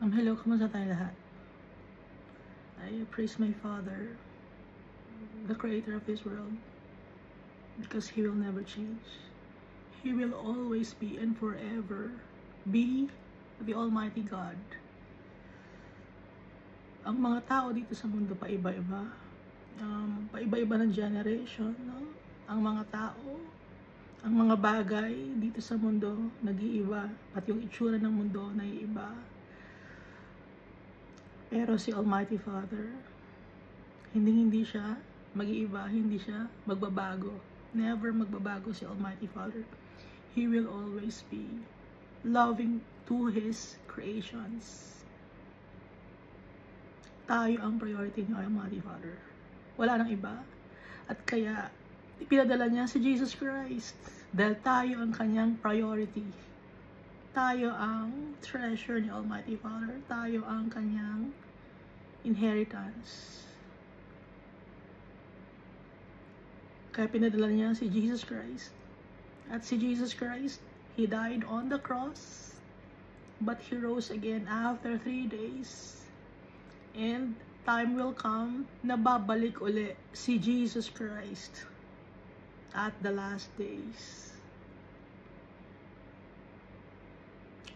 Hello, kamusta tayo lahat? I praise my Father, the Creator of this world, because He will never change. He will always be and forever be the Almighty God. Ang mga tao dito sa mundo paiba-iba, paiba-iba ng generation, no? Ang mga tao, ang mga bagay dito sa mundo nag-iiba, at yung itsura ng mundo naiiba. Pero si Almighty Father, hindi siya mag-iiba, hindi siya magbabago. Never magbabago si Almighty Father. He will always be loving to His creations. Tayo ang priority ni Almighty Father. Wala nang iba. At kaya, pinadala niya si Jesus Christ. Dahil tayo ang kanyang priority. Tayo ang treasure ni Almighty Father. Tayo ang kanyang inheritance. Kaya pinadala niya si Jesus Christ. At si Jesus Christ, He died on the cross, but He rose again after 3 days. And time will come na babalik uli si Jesus Christ at the last days.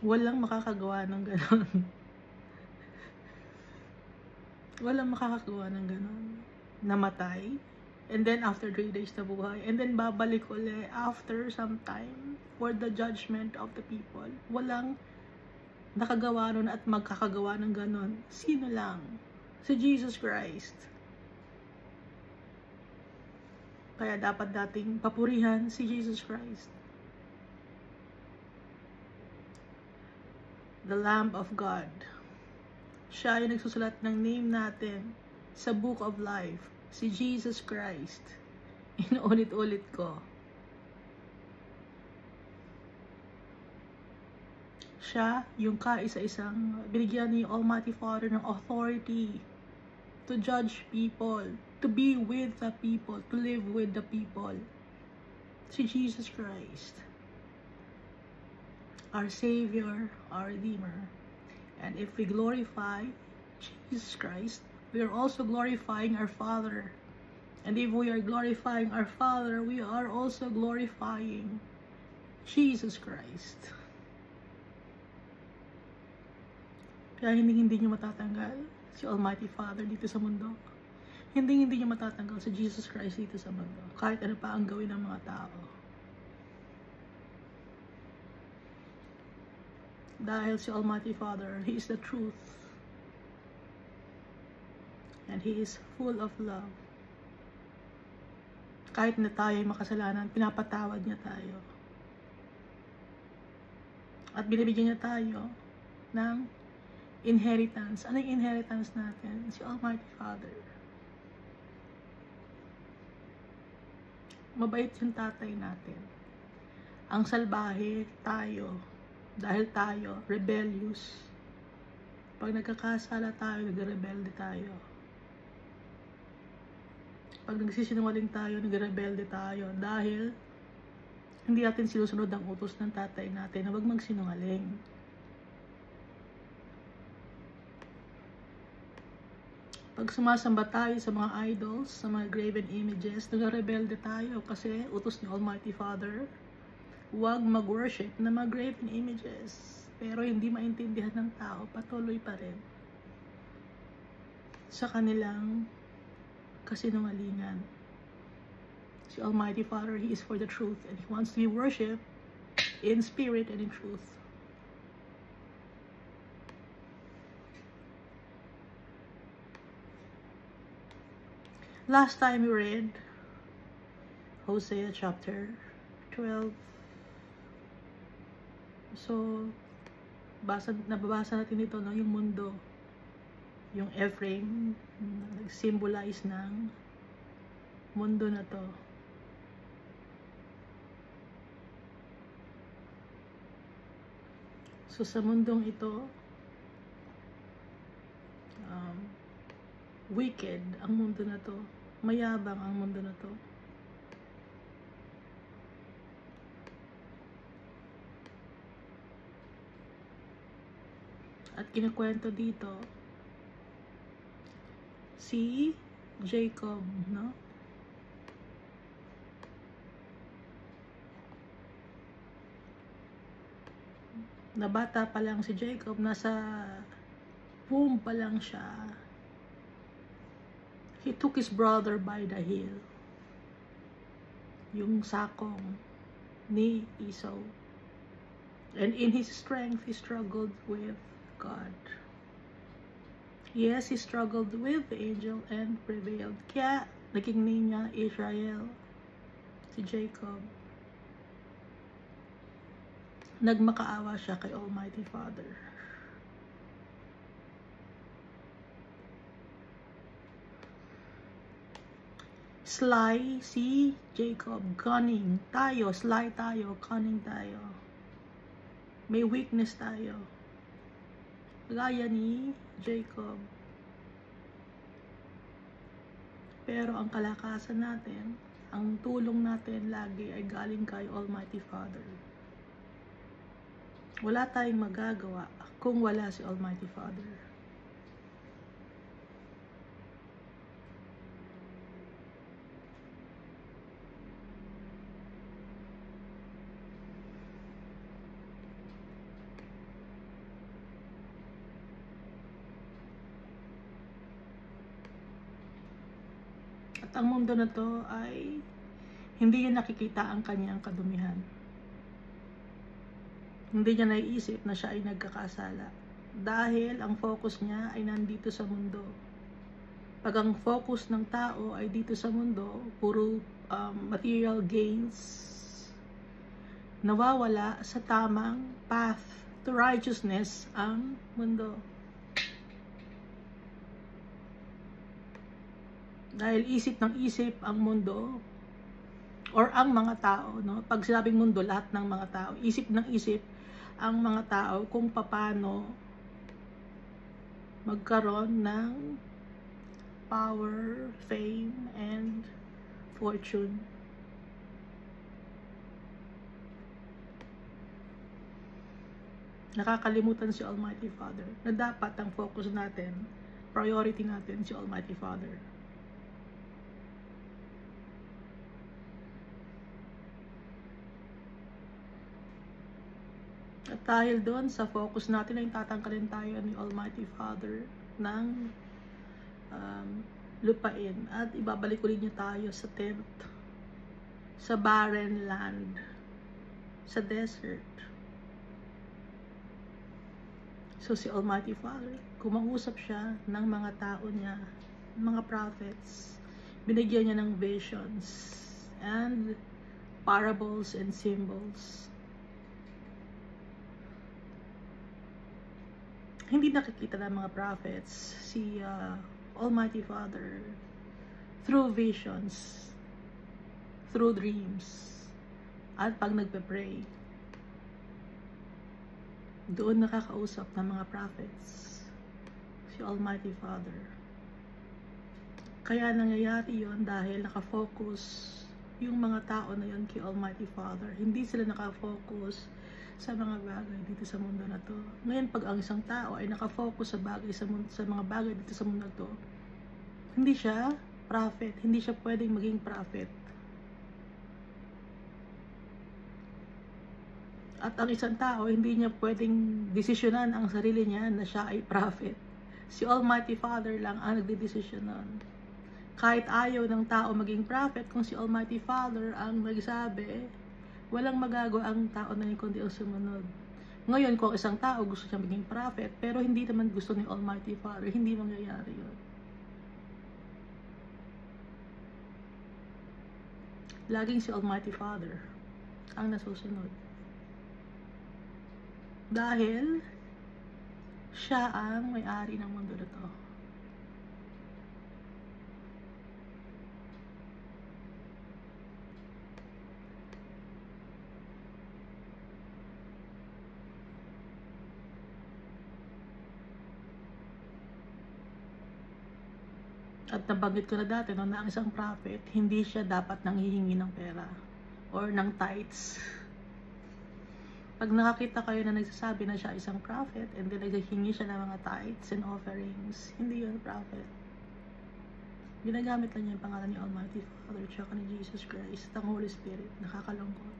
Walang makakagawa ng ganon. Walang makakagawa ng ganon. Namatay. And then after 3 days na buhay. And then babalik uli after some time for the judgment of the people. Walang nakagawa nun at magkakagawa ng ganon. Sino lang? Si Jesus Christ. Kaya dapat dating papurihan si Jesus Christ. The Lamb of God. Siya yung nagsusulat ng name natin sa Book of Life. Si Jesus Christ. Inuulit-ulit ko. Siya yung kaisa-isang binigyan ni Almighty Father ng authority to judge people, to be with the people, to live with the people. Si Jesus Christ. Our Savior, our Redeemer. And if we glorify Jesus Christ, we are also glorifying our Father. And if we are glorifying our Father, we are also glorifying Jesus Christ. Kaya hindi nyo matatanggal si Almighty Father dito sa mundo. Hindi nyo matatanggal si Jesus Christ dito sa mundo. Kahit ano pa ang gawin ng mga tao. Dahil si Almighty Father, He is the truth. And He is full of love. Kahit na tayo ay makasalanan, pinapatawad niya tayo. At binibigyan niya tayo ng inheritance. Ano yung inheritance natin? Si Almighty Father. Mabait yung tatay natin. Ang salbahe, tayo. Dahil tayo, rebellious. Pag nagkakasala tayo, nagrebelde tayo. Pag nagsisinungaling tayo, nagrebelde tayo. Dahil hindi natin sinusunod ang utos ng tatay natin na huwag magsinungaling. Pag sumasamba tayo sa mga idols, sa mga graven images, nagrebelde tayo kasi utos ni Almighty Father. Huwag mag-worship na mga graven images. Pero hindi maintindihan ng tao, patuloy pa rin sa kanilang kasinungalingan. Si Almighty Father, He is for the truth and He wants to be worshipped in spirit and in truth. Last time we read Hosea chapter 12. So, nababasa natin ito, no? Yung mundo, yung Ephraim, nag-symbolize ng mundo na to. So, sa mundong ito, wicked ang mundo na to. Mayabang ang mundo na to. At kinukwento dito si Jacob, no? Na bata pa lang si Jacob, nasa womb pa lang siya. He took his brother by the heel. Yung sakong ni Esau. And in his strength, he struggled with God. Yes, he struggled with the angel and prevailed. Kaya, naging name niya Israel, si Jacob. Nagmakaawa siya kay Almighty Father. Sly si Jacob, cunning tayo, sly tayo, cunning tayo. May weakness tayo. Gaya ni Jacob. Pero ang kalakasan natin, ang tulong natin lagi ay galing kay Almighty Father. Wala tayong magagawa kung wala si Almighty Father. At ang mundo na to ay hindi niya nakikita ang kanyang kadumihan. Hindi niya naiisip na siya ay nagkakasala. Dahil ang focus niya ay nandito sa mundo. Pag ang focus ng tao ay dito sa mundo, puro material gains, nawawala sa tamang path to righteousness ang mundo. Dahil isip ng isip ang mundo, or ang mga tao, no? Pag sinabing mundo, lahat ng mga tao, isip ng isip ang mga tao kung paano magkaroon ng power, fame, and fortune. Nakakalimutan si Almighty Father na dapat ang focus natin, priority natin si Almighty Father. At dahil doon sa focus natin ay tatangkalin tayo ni Almighty Father ng lupain at ibabalik ulit niya tayo sa tent, sa barren land, sa desert. So si Almighty Father, kumausap siya ng mga tao niya, mga prophets, binigyan niya ng visions and parables and symbols. Hindi nakikita ng mga prophets si Almighty Father through visions, through dreams, at pag nagpe-pray. Doon nakakausap ng mga prophets si Almighty Father. Kaya nangyayari yon dahil nakafocus yung mga tao na yon kay Almighty Father. Hindi sila nakafocus sa mga bagay dito sa mundo na to. Ngayon, pag ang isang tao ay nakafocus sa bagay sa mga bagay dito sa mundo na to, hindi siya prophet, hindi siya pwedeng maging prophet. At ang isang tao, hindi niya pwedeng desisyonan ang sarili niya na siya ay prophet. Si Almighty Father lang ang nagdedesisyonan. Kahit ayaw ng tao maging prophet, kung si Almighty Father ang nagsabi, walang magagawa ang tao na yun kundi ang sumunod. Ngayon, kung isang tao gusto siya maging prophet, pero hindi naman gusto ni Almighty Father, hindi mangyayari yun. Laging si Almighty Father ang nasusunod. Dahil siya ang may-ari ng mundo na to. At nabanggit ko na dati no, na ang isang prophet, hindi siya dapat nanghihingi ng pera or ng tithes. Pag nakakita kayo na nagsasabi na siya isang prophet and then naghihingi siya ng mga tithes and offerings, hindi yun prophet. Ginagamit lang niya yung pangalan ni Almighty Father tsaka ni Jesus Christ, ang Holy Spirit. Nakakalungkot.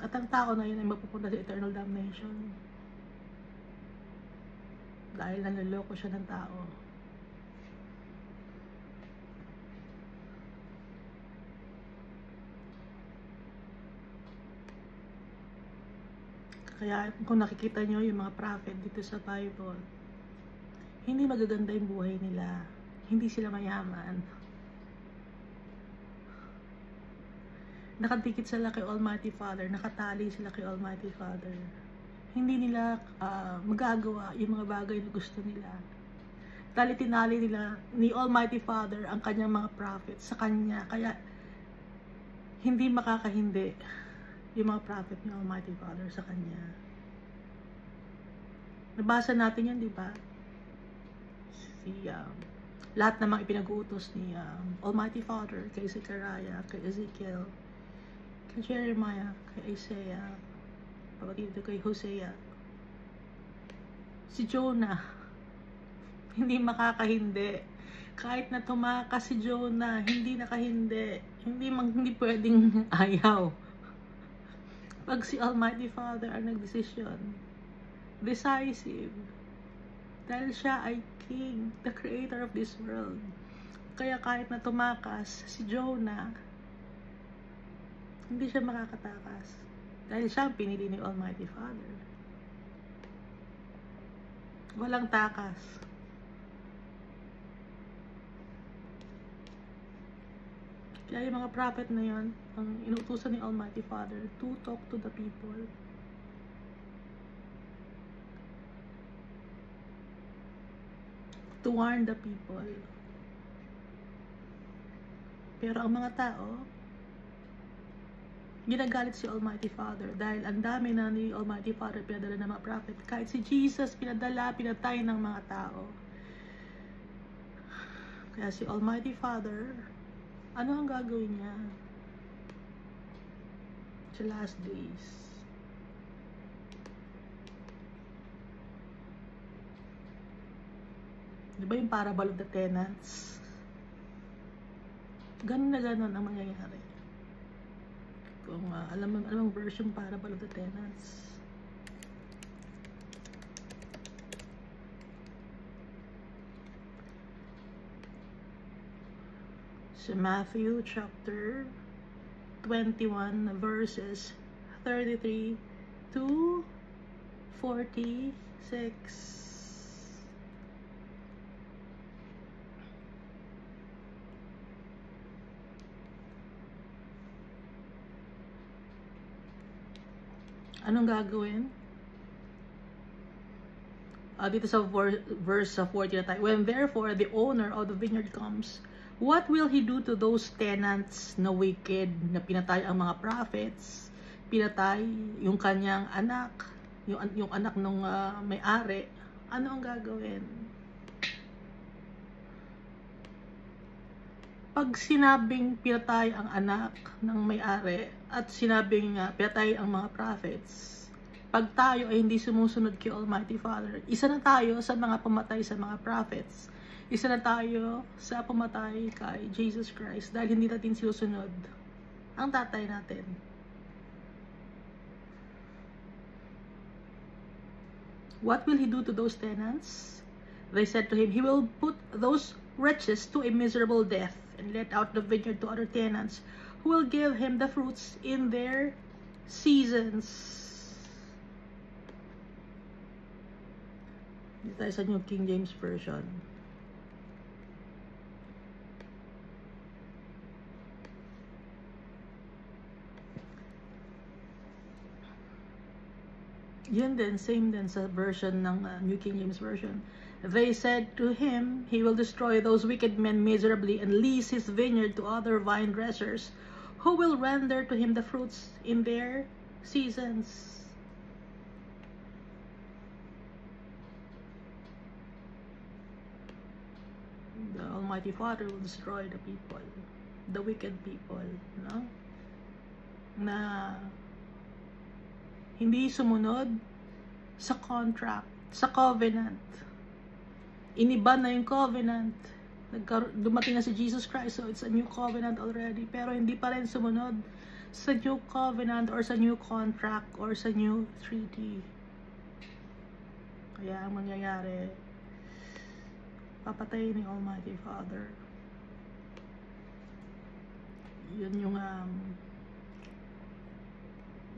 At ang tao na yun ay mapupunta sa eternal damnation dahil nanloloko siya ng tao. Kaya kung nakikita nyo yung mga prophet dito sa Bible, hindi magaganda yung buhay nila. Hindi sila mayaman. Nakadikit sila kay Almighty Father. Nakatali sila kay Almighty Father. Hindi nila magagawa yung mga bagay na gusto nila. Dahil tinali nila ni Almighty Father ang kanyang mga prophet sa kanya. Kaya hindi makakahindi yung mga prophet ni Almighty Father sa kanya. Nabasa natin yan, di ba? Lahat ng mga ipinag-uutos ni Almighty Father kay Zechariah, kay Ezekiel, kay Jeremiah, kay Isaiah, pagdating dito kay Hosea. Si Jonah, hindi makakahindi. Kahit na tumakas si Jonah, hindi nakahindi. Hindi pwedeng ayaw. Pag si Almighty Father ang nagdesisyon, decisive, dahil siya ay King, the Creator of this world. Kaya kahit na tumakas si Jonah, hindi siya makakatakas. Dahil siya ang pinili ni Almighty Father. Walang takas. Kaya yung mga prophet na yun, ang inutusan ni Almighty Father to talk to the people. To warn the people. Pero ang mga tao, ginagalit si Almighty Father dahil ang dami na ni Almighty Father pinadala ng mga prophet. Kahit si Jesus pinadala, pinatay ng mga tao. Kaya si Almighty Father, ano ang gagawin niya sa last days? Diba yung parable of the tenants? Ganun na ganun ang mangyayari. Kung alam ang version parable of the tenants. So Matthew chapter 21 verses 33 to 46. Anong gagawin? Dito sa verse 40 na tayo. When therefore the owner of the vineyard comes, what will he do to those tenants na wicked, na pinatay ang mga prophets, pinatay yung kanyang anak, yung anak ng may-ari? Ano ang gagawin? Pag sinabing pinatay ang anak ng may-ari at sinabing pinatay ang mga prophets, pag tayo ay hindi sumusunod kay Almighty Father, isa na tayo sa mga pumatay sa mga prophets. Isa na tayo sa pumatay kay Jesus Christ dahil hindi natin sinusunod ang tatay natin. What will he do to those tenants? They said to him, he will put those wretches to a miserable death and let out the vineyard to other tenants who will give him the fruits in their seasons. Dito tayo sa New King James Version. Yun din, same din sa version ng New King James Version. They said to him, he will destroy those wicked men miserably and lease his vineyard to other vine dressers who will render to him the fruits in their seasons. The Almighty Father will destroy the people, the wicked people, no? Na hindi sumunod sa contract, sa covenant. Iniba na yung covenant. Dumating na si Jesus Christ, so it's a new covenant already. Pero hindi pa rin sumunod sa new covenant or sa new contract or sa new treaty. Kaya ang mangyayari, papatayin ni Almighty Father. Yun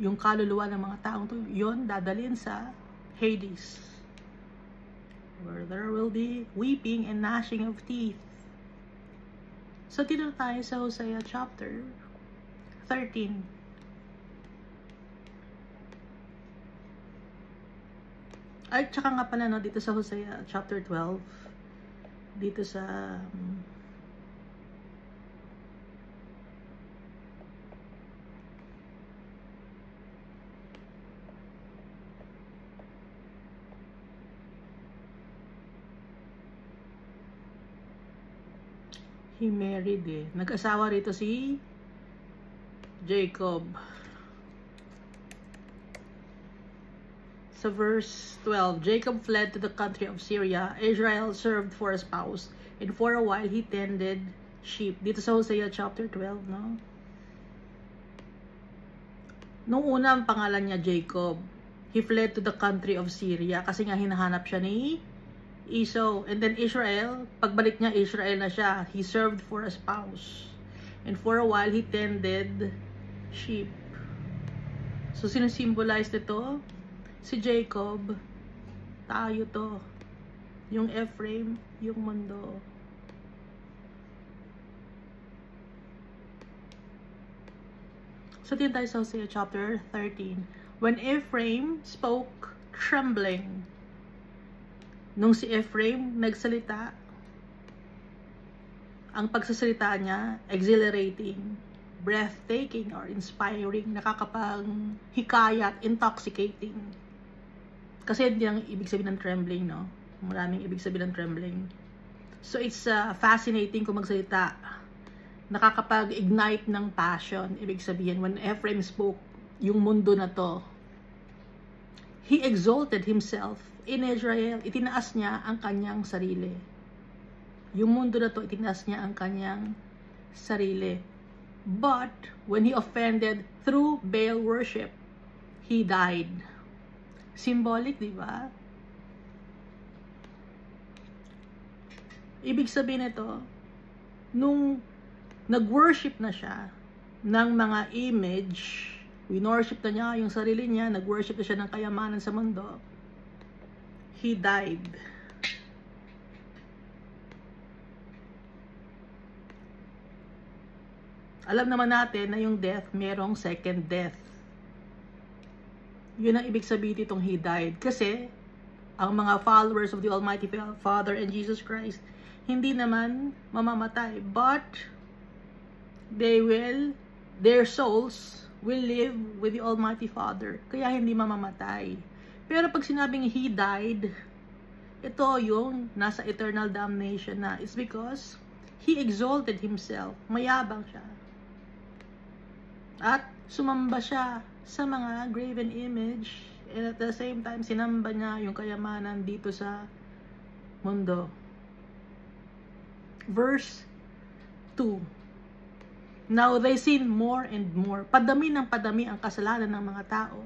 yung kaluluwa ng mga taong to, yun dadalhin sa Hades, where there will be weeping and gnashing of teeth. So dito tayo sa Hosea chapter 13. Ay, tsaka nga pala, no, dito sa Hosea chapter 12, dito sa he married nag-asawa rito si Jacob. Sa verse 12, Jacob fled to the country of Syria. Israel served for a spouse, and for a while he tended sheep. Dito sa Hosea chapter 12, no? Nung una ang pangalan niya Jacob, he fled to the country of Syria kasi nga hinahanap siya ni Esau. And then Israel, pagbalik niya, Israel na siya. He served for a spouse. And for a while, he tended sheep. So, sino-symbolize nito? Si Jacob. Tayo to. Yung Ephraim, yung mundo. So, din tayo sa Hosea chapter 13. When Ephraim spoke, trembling. Nung si Ephraim nagsalita, ang pagsasalita niya, exhilarating, breathtaking, or inspiring, nakakapanghikayat, intoxicating. Kasi hindi lang ibig sabihin ng trembling, no? Maraming ibig sabihin ng trembling. So, it's fascinating kung magsalita. Nakakapag-ignite ng passion, ibig sabihin. When Ephraim spoke, yung mundo na to, he exalted himself in Israel. Itinaas niya ang kanyang sarili. Yung mundo na to, itinaas niya ang kanyang sarili. But, when he offended through Baal worship, he died. Symbolic, di ba? Ibig sabihin nito, nung nag-worship na siya ng mga image, winorship na niya yung sarili niya, nag-worship na siya ng kayamanan sa mundo, he died. Alam naman natin na yung death, merong second death. Yun ang ibig sabihin itong he died. Kasi, ang mga followers of the Almighty Father and Jesus Christ, hindi naman mamamatay. But, their souls will live with the Almighty Father. Kaya hindi mamamatay. Pero pag sinabing he died, ito yung nasa eternal damnation na. It's because he exalted himself. Mayabang siya. At sumamba siya sa mga graven image. And at the same time, sinamba niya yung kayamanan dito sa mundo. Verse 2. Now they sin more and more. Padami ng padami ang kasalanan ng mga tao.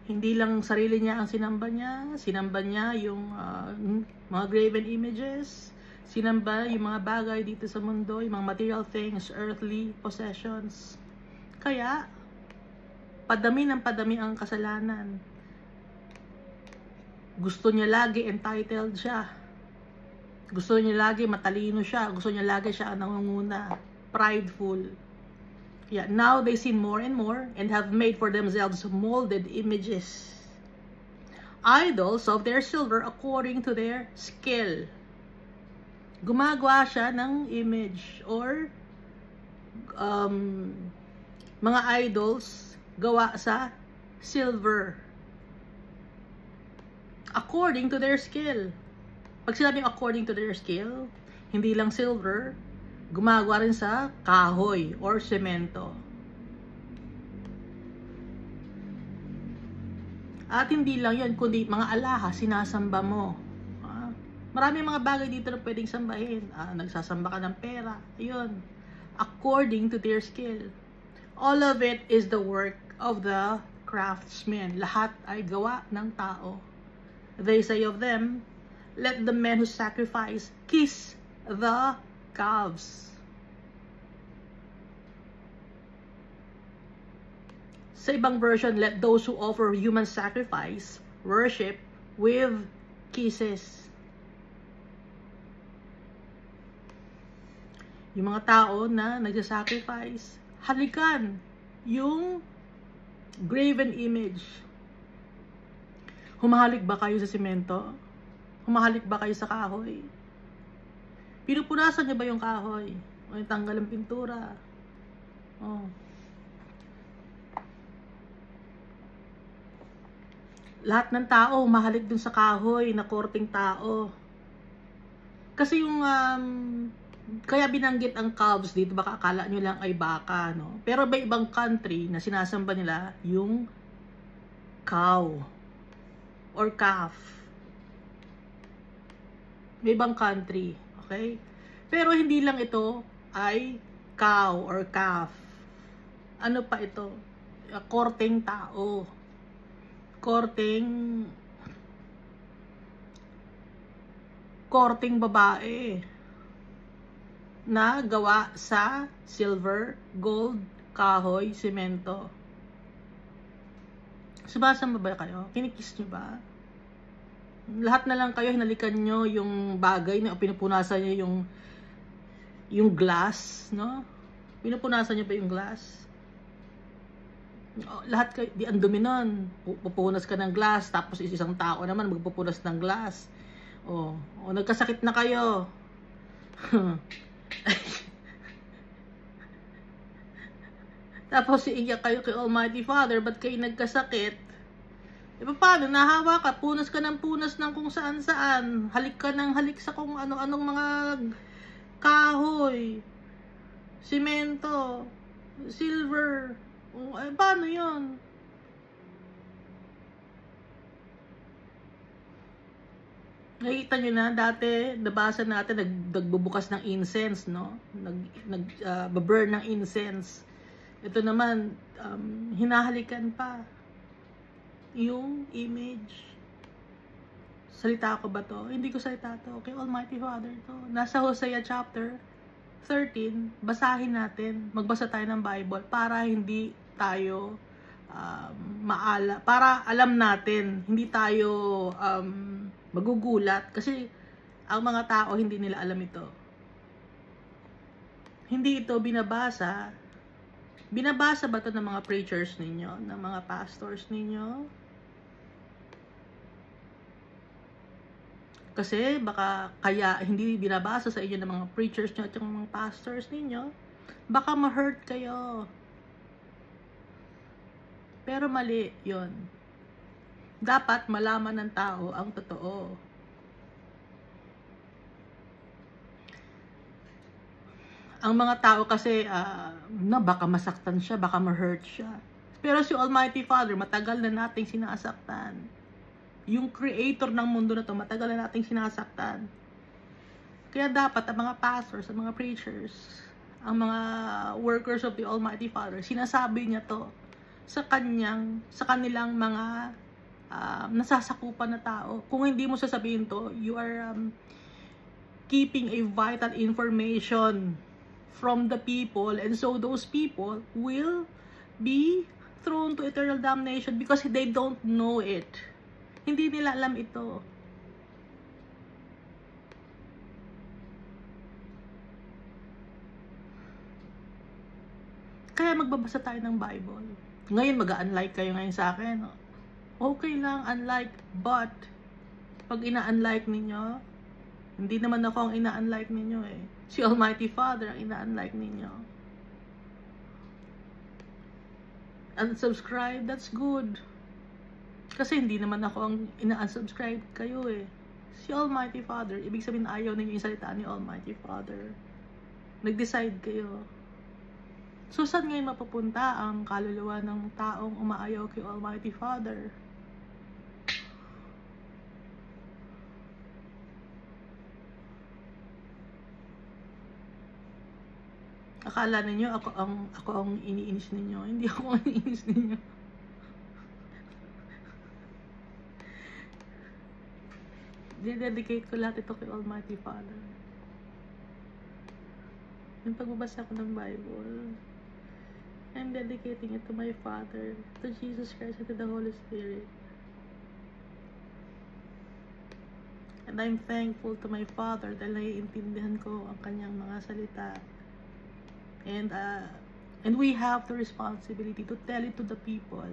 Hindi lang sarili niya ang sinamba niya yung mga graven images, sinamba yung mga bagay dito sa mundo, yung mga material things, earthly possessions. Kaya, padami ng padami ang kasalanan. Gusto niya lagi entitled siya. Gusto niya lagi matalino siya. Gusto niya lagi siya ang nangunguna. Prideful. Yeah, now they sin more and more and have made for themselves molded images. Idols of their silver according to their skill. Gumagawa siya ng image or mga idols gawa sa silver. According to their skill. Pag sinabing according to their skill, hindi lang silver, gumagawa rin sa kahoy or semento. At hindi lang yun, kundi mga alahas, sinasamba mo. Maraming mga bagay dito na pwedeng sambahin. Nagsasamba ka ng pera. Ayun. According to their skill. All of it is the work of the craftsmen. Lahat ay gawa ng tao. They say of them, let the men who sacrifice kiss the calves. Sa ibang version, let those who offer human sacrifice worship with kisses. Yung mga tao na nagsasacrifice, halikan yung graven image. Humahalik ba kayo sa simento? Humahalik ba kayo sa kahoy? Pinupunasan niyo ba yung kahoy? O yung tanggal ng pintura? Lahat ng tao humahalik dun sa kahoy na korteng tao. Kasi yung kaya binanggit ang calves dito, baka akala nyo lang ay baka, no? Pero may ibang country na sinasamba nila yung cow or calf. May ibang country, okay? Pero hindi lang ito ay cow or calf. Ano pa ito? Korteng tao. Korteng babae na gawa sa silver, gold, kahoy, semento. Sumasamba ba kayo? Kinikiss nyo ba? Lahat na lang kayo, hinalikan nyo yung bagay na pinupunasan nyo yung glass, no? Pinupunasan nyo ba yung glass? Lahat kayo, di ang dumi nun. Pupunas ka ng glass, tapos isang tao naman magpupunas ng glass. O nagkasakit na kayo. Tapos iiyak kayo kay Almighty Father, ba't kayo nagkasakit? Paano? Nahawa ka, punas ka ng punas ng kung saan-saan, halik ka ng halik sa kung ano-anong mga kahoy, simento, silver. Paano yun? Nakita nyo na, dati, nabasa natin, nagbubukas ng incense, no? Nag-burn ng incense. Ito naman, hinahalikan pa yung image. Salita ko ba to? Hindi ko salita to. Okay, Almighty Father to. Nasa Hosea chapter 13, basahin natin. Magbasa tayo ng Bible para hindi tayo para alam natin, hindi tayo magugulat. Kasi ang mga tao, hindi nila alam ito. Hindi ito binabasa. Binabasa ba ito ng mga preachers ninyo? Ng mga pastors ninyo? Kasi baka kaya hindi binabasa sa inyo ng mga preachers nyo at yung mga pastors ninyo, baka ma-hurt kayo. Pero mali yon. Dapat malaman ng tao ang totoo. Ang mga tao kasi, baka masaktan siya, baka ma-hurt siya. Pero si Almighty Father, matagal na nating sinasaktan. Yung creator ng mundo na to, matagal na nating sinasaktan. Kaya dapat ang mga pastors, ang mga preachers, ang mga workers of the Almighty Father, sinasabi niya to sa kanilang mga nasasakupan na tao. Kung hindi mo sasabihin to, you are keeping a vital information from the people, and so those people will be thrown to eternal damnation because they don't know it. Hindi nila alam ito. Kaya magbabasa tayo ng Bible. Ngayon mag-unlike kayo ngayon sa akin. Okay lang, unlike, but pag ina-unlike ninyo, hindi naman ako ang ina-unlike ninyo eh. Si Almighty Father ang ina-unlike ninyo. Unsubscribe, that's good. Kasi hindi naman ako ang ina-unsubscribe kayo eh. Si Almighty Father, ibig sabihin ayaw ninyo yung salita ni Almighty Father. Nag-decide kayo. So, saan ngayon mapupunta ang kaluluwa ng taong umaayaw kay Almighty Father? Akala ninyo ako ang iniinis ninyo. Hindi ako ang iniinis ninyo. Dededicate ko lahat ito kay Almighty Father. Yung pagbabasa ko ng Bible, I'm dedicating it to my Father, to Jesus Christ, and to the Holy Spirit. And I'm thankful to my Father dahil naiintindihan ko ang kanyang mga salita. And we have the responsibility to tell it to the people.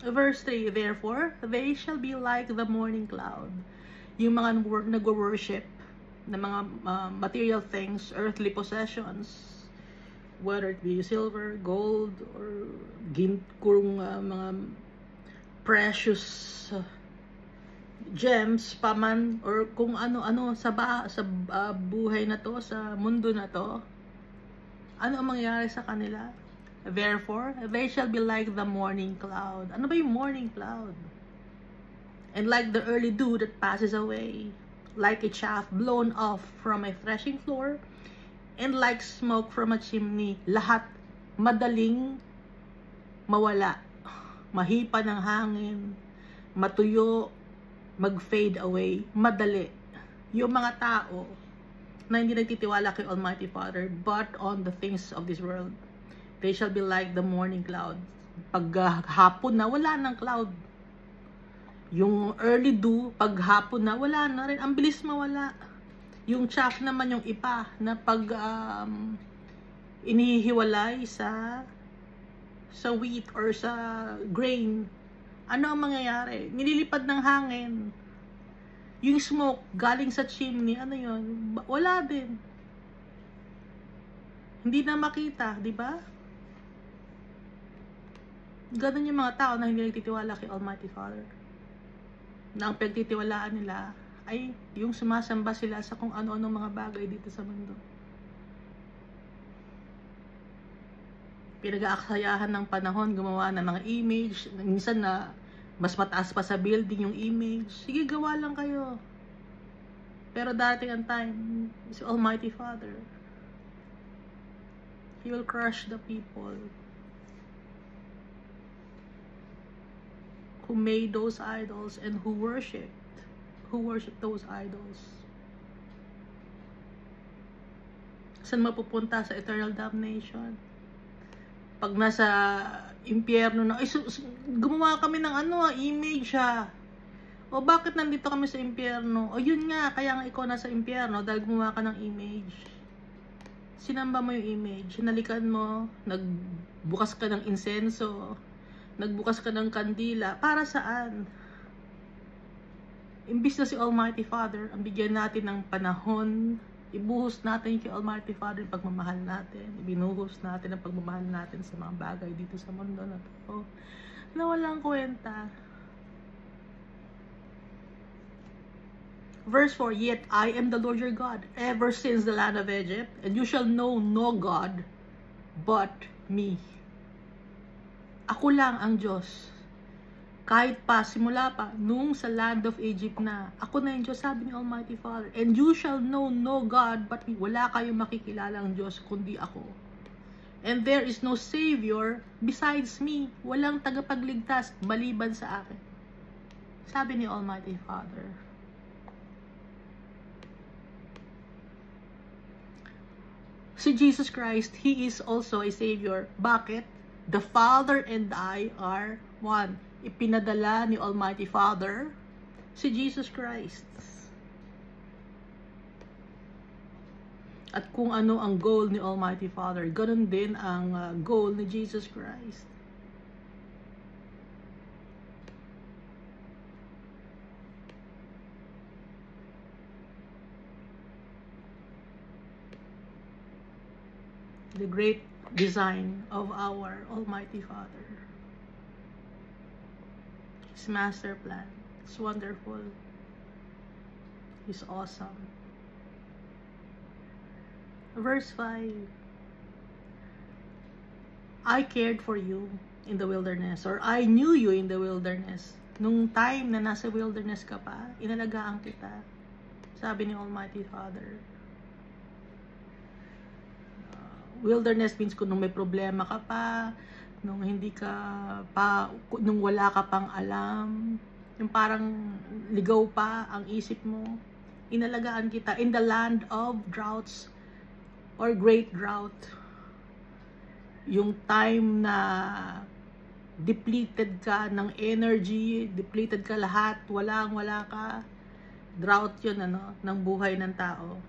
Verse 3, therefore, they shall be like the morning cloud. Yung mga nag-worship ng mga material things, earthly possessions, whether it be silver, gold, or mga precious gems, paman, or kung ano-ano sa buhay na to, sa mundo na to, ano ang mangyayari sa kanila? Therefore, they shall be like the morning cloud. Ano ba yung morning cloud? And like the early dew that passes away, like a chaff blown off from a threshing floor, and like smoke from a chimney, lahat madaling mawala, mahipa ng hangin, matuyo, mag-fade away, madali. Yung mga tao na hindi nagtitiwala kay Almighty Father, but on the things of this world, they shall be like the morning cloud. Pag hapon na, wala ng cloud. Yung early dew, pag hapon na, wala na rin. Ang bilis mawala. Yung chaff naman, yung ipa, na pag inihiwalay sa wheat or sa grain, ano ang mangyayari? Nililipad ng hangin. Yung smoke galing sa chimney, ano yun? Wala din. Hindi na makita, di ba? Ganun yung mga tao na hindi nagtitiwala kay Almighty Father. Na ang pagtitiwalaan nila ay yung sumasamba sila sa kung ano-ano mga bagay dito sa mundo. Pinag-aaksayahan ng panahon, gumawa ng mga image, minsan na mas mataas pa sa building yung image. Sige, gawa lang kayo. Pero darating ang time, si Almighty Father, He will crush the people who made those idols and who worship those idols. Saan mapupunta? Sa eternal damnation. Pag nasa impyerno na, gumawa kami ng image O bakit nandito kami sa impyerno? O yun nga, kaya nga ikaw nasa impyerno dahil gumawa ka ng image. Sinamba mo yung image, hinalikan mo, nagbukas ka ng insenso, nagbukas ka ng kandila. Para saan? Imbis na si Almighty Father, ang bigyan natin ng panahon, ibuhos natin kay Almighty Father yung pagmamahal natin. Ibinuhos natin ang pagmamahal natin sa mga bagay dito sa mundo na to. Na walang kwenta. Verse 4, yet I am the Lord your God, ever since the land of Egypt, and you shall know no God but me. Ako lang ang Diyos. Kahit pa, simula pa, nung sa land of Egypt na, ako na yung Diyos, sabi ni Almighty Father. And you shall know no God, but wala kayong makikilalang Diyos, kundi ako. And there is no Savior besides me. Walang tagapagligtas, maliban sa akin. Sabi ni Almighty Father. Si Jesus Christ, He is also a Savior. Bakit? The Father and I are one. Ipinadala ni Almighty Father si Jesus Christ. At kung ano ang goal ni Almighty Father, ganun din ang goal ni Jesus Christ. The great design of our Almighty Father. His master plan. It's wonderful. He's awesome. Verse 5. I cared for you in the wilderness, or I knew you in the wilderness. Nung time na nasa wilderness ka pa, inalagaan kita. Sabi ni Almighty Father. Wilderness means kung nung may problema ka pa, nung hindi ka pa, nung wala ka pang alam, yung parang ligaw pa ang isip mo, inalagaan kita in the land of droughts or great drought. Yung time na depleted ka ng energy, depleted ka lahat, wala ka, drought yun ng buhay ng tao.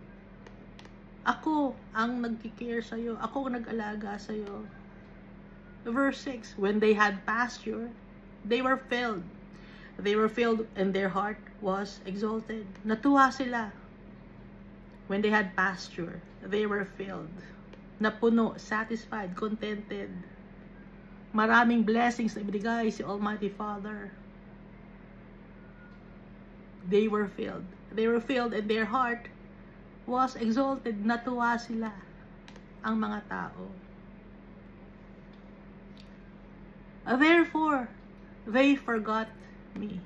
Ako ang nagkikare sa'yo, ako ang nag-alaga sa'yo. Verse 6, when they had pasture, they were filled. They were filled and their heart was exalted. Natuwa sila. When they had pasture, they were filled. Napuno, satisfied, contented. Maraming blessings na ibigay si Almighty Father. They were filled. They were filled and their heart was exalted. Natuwa sila, ang mga tao. Therefore, they forgot me.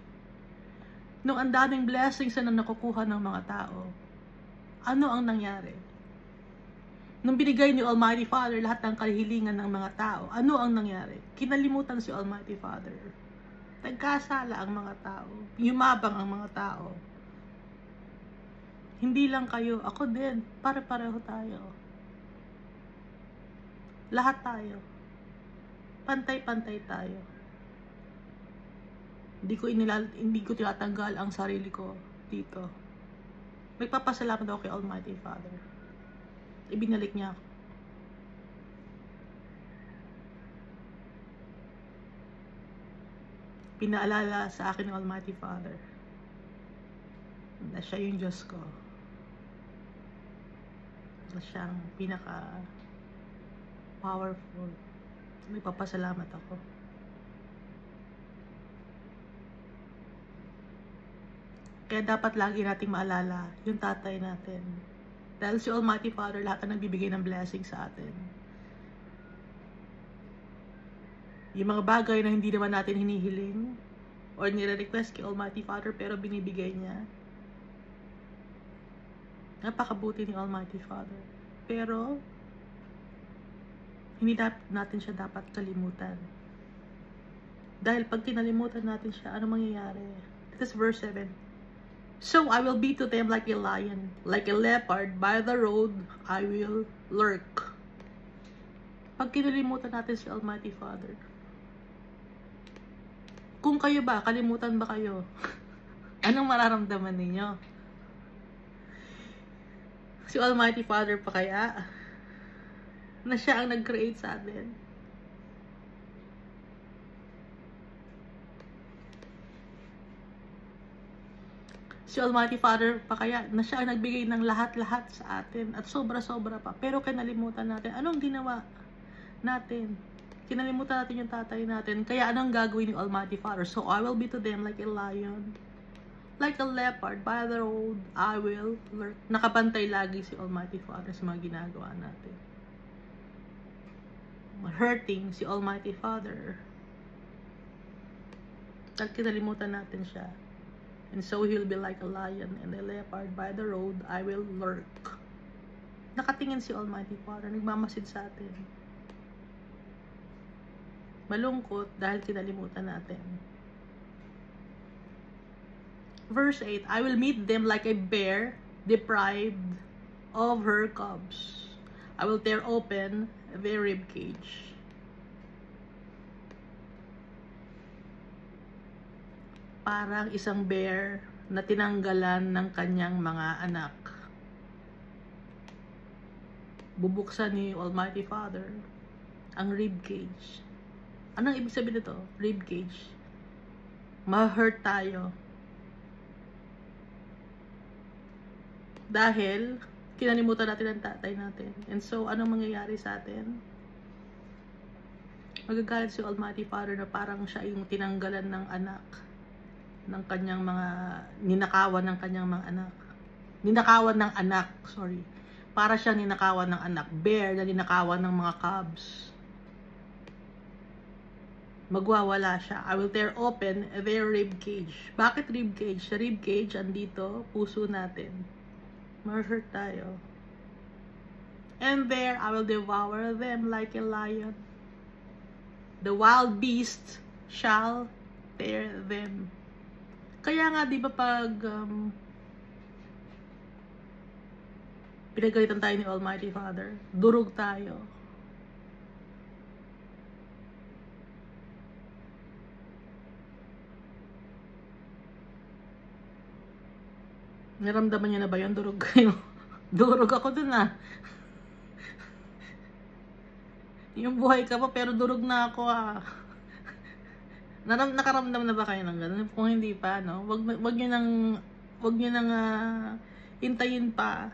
Nung ang daming blessings na nakukuha ng mga tao, ano ang nangyari? Nung binigay ni Almighty Father lahat ng kahilingan ng mga tao, ano ang nangyari? Kinalimutan si Almighty Father. Nagkasala ang mga tao. Yumabang ang mga tao. Hindi lang kayo, ako din. Pare-pareho tayo. Lahat tayo. Pantay-pantay tayo. Hindi ko tinatanggal ang sarili ko dito. Nagpapasalamat ako kay Almighty Father. Ibinalik niya ako. Pinaalala sa akin ng Almighty Father na siya yung Diyos ko. Na siyang pinaka-powerful. Nagpapasalamat ako. Kaya dapat lagi nating maalala yung tatay natin. Dahil si Almighty Father lahat ang nagbibigay ng blessing sa atin. Yung mga bagay na hindi naman natin hinihiling or nire-request kay Almighty Father pero binibigay niya. Napakabuti ni Almighty Father. Pero hindi natin siya dapat kalimutan. Dahil pag kinalimutan natin siya, ano mangyayari? This is verse 7. So I will be to them like a lion, like a leopard, by the road I will lurk. Pag kinalimutan natin si Almighty Father, kung kayo ba, kalimutan ba kayo? Anong mararamdaman ninyo? Si Almighty Father pa kaya? Na siya ang nag-create sa atin. Si Almighty Father pa kaya? Na siya ang nagbigay ng lahat-lahat sa atin. At sobra-sobra pa. Pero kinalimutan natin. Anong ginawa natin? Kinalimutan natin yung tatay natin. Kaya anong gagawin ni Almighty Father? So I will be to them like a lion, like a leopard, by the road I will lurk. Nakabantay lagi si Almighty Father sa mga ginagawa natin. Hurting si Almighty Father. At kinalimutan natin siya. And so he'll be like a lion and a leopard, by the road I will lurk. Nakatingin si Almighty Father, nagmamasid sa atin. Malungkot dahil kinalimutan natin. Verse 8, I will meet them like a bear deprived of her cubs. I will tear open their rib cage. Parang isang bear na tinanggalan ng kanyang mga anak. Bubuksan ni Almighty Father ang rib cage. Anong ibig sabihin nito? Rib cage. Ma-hurt tayo. Dahil kinalimutan natin ang tatay natin. And so, anong mangyayari sa atin? Magagalit si Almighty Father na parang siya yung tinanggalan ng anak. Ng kanyang mga, ninakawan ng kanyang mga anak. Ninakawan ng anak, sorry. Para siya ninakawan ng anak. Bear na ninakawan ng mga cubs. magwawala siya. I will tear open their rib cage. Bakit rib cage? Sa rib cage, andito, puso natin. Ma-hurt tayo. And there, I will devour them like a lion. The wild beast shall tear them. Kaya nga, di ba pag pinagalitan tayo ni Almighty Father, durog tayo. Naramdaman niyo na ba yun? Durog kayo. Durog ako dun ah. Yung buhay ka pa pero durog na ako ah. Nakaramdam na ba kayo ng ganun? Kung hindi pa, no? Wag niyo nang hintayin pa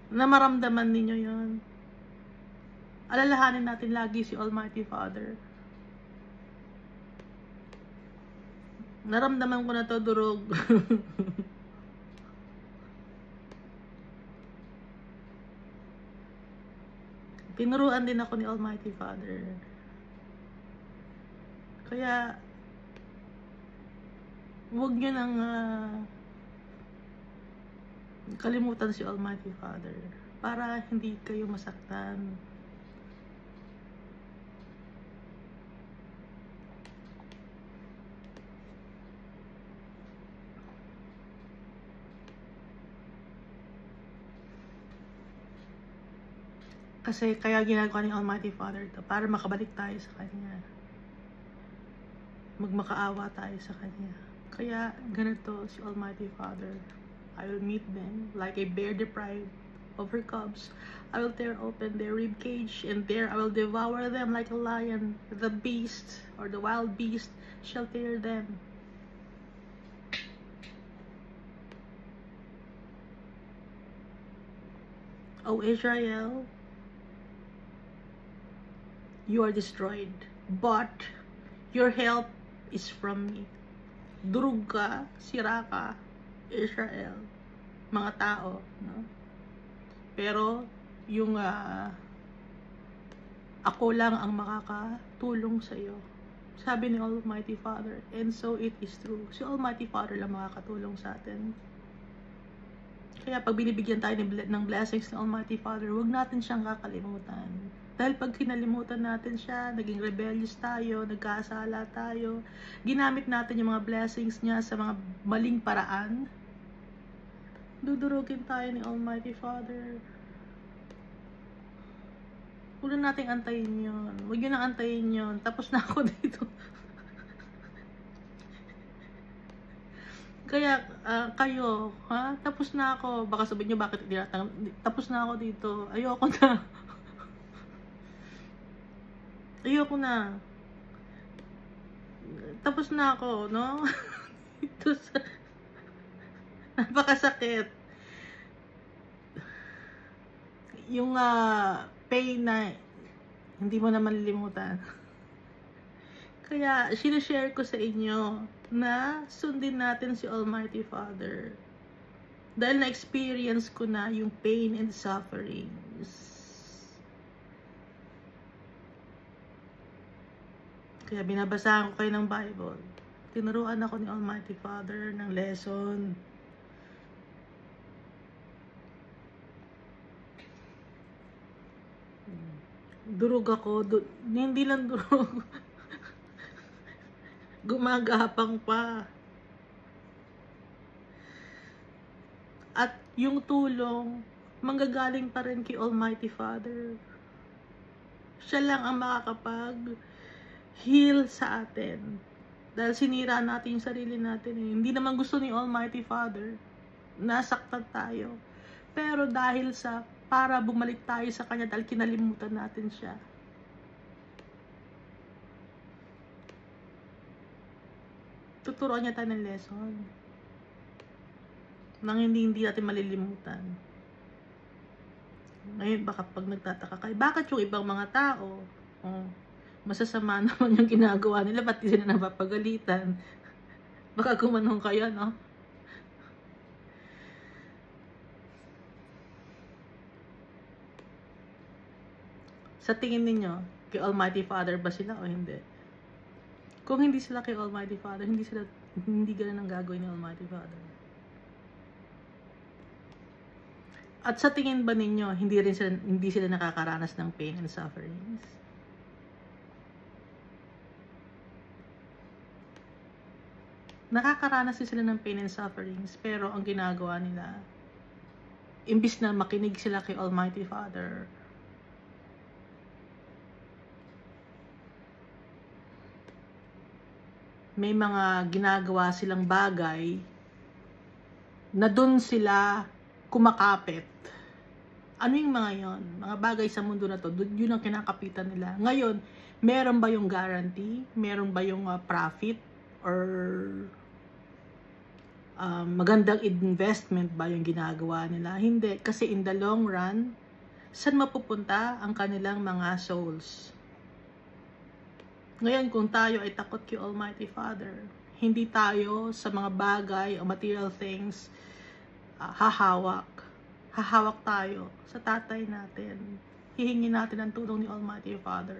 na maramdaman ninyo yun. Alalahanin natin lagi si Almighty Father. Naramdaman ko na to, durog. Tinuruan din ako ni Almighty Father. Kaya, huwag nyo nang kalimutan si Almighty Father para hindi kayo masaktan. Kasi kaya ginagawa ni Almighty Father to para makabalik tayo sa Kanya. Magmakaawa tayo sa Kanya. Kaya ganito si Almighty Father. I will meet them like a bear deprived of her cubs. I will tear open their rib cage, and there I will devour them like a lion. The beast, or the wild beast, shall tear them. O Israel, you are destroyed, but your help is from me. Durug ka, sira ka, Israel, mga tao, no? Pero yung ako lang ang makakatulong sa iyo, sabi ni Almighty Father, and so it is true. Si Almighty Father lang makakatulong sa atin. Kaya pag binibigyan tayo ng blessings ng Almighty Father, huwag natin siyang kakalimutan. Dahil pag kinalimutan natin siya, naging rebellious tayo, nagkasala tayo, ginamit natin yung mga blessings niya sa mga maling paraan, dudurugin tayo ni Almighty Father. Huwag na nating antayin yun. Huwag yun na antayin yun. Tapos na ako dito. Kaya, kayo, ha? Tapos na ako. Baka sabihin nyo, bakit tapos na ako dito. Ayoko na. Ayoko na. Tapos na ako, no? Ito sa... Napakasakit. Yung pain na hindi mo na malilimutan. Kaya, sinishare ko sa inyo na sundin natin si Almighty Father. Dahil na-experience ko na yung pain and sufferings. Kaya binabasahan ko kayo ng Bible. Tinuruan ako ni Almighty Father ng lesson. Durog ako. Hindi lang durog. Gumagapang pa. At yung tulong, manggagaling pa rin kay Almighty Father. Siya lang ang makakapag-heal sa atin. Dahil sinira natin yung sarili natin. Hindi naman gusto ni Almighty Father. Nasaktan tayo. Pero dahil para bumalik tayo sa Kanya dahil kinalimutan natin siya. Tuturuan niya tayo ng lesson. Nang hindi natin malilimutan. Ngayon baka pag nagtataka kayo, bakit yung ibang mga tao, masasama naman yung ginagawa nila, ba't di sila napapagalitan? Baka gumanong kayo, no? Sa tingin ninyo, Kay Almighty Father ba sila o hindi? Kung hindi sila kay Almighty Father, hindi ganun ang gagawin ni Almighty Father. At sa tingin ba ninyo, hindi sila nakakaranas ng pain and sufferings? Nakakaranas din sila ng pain and sufferings, pero ang ginagawa nila, imbis na makinig sila kay Almighty Father, may mga ginagawa silang bagay na dun sila kumakapit. Ano yung mga yon? Mga bagay sa mundo na to, yun ang kinakapitan nila. Ngayon, meron ba yung guarantee? Meron ba yung profit? Or magandang investment ba yung ginagawa nila? Hindi. Kasi in the long run, saan mapupunta ang kanilang mga souls? Ngayon, kung tayo ay takot kay Almighty Father, hindi tayo sa mga bagay o material things hahawak. Hahawak tayo sa tatay natin. Hihingi natin ang tulong ni Almighty Father.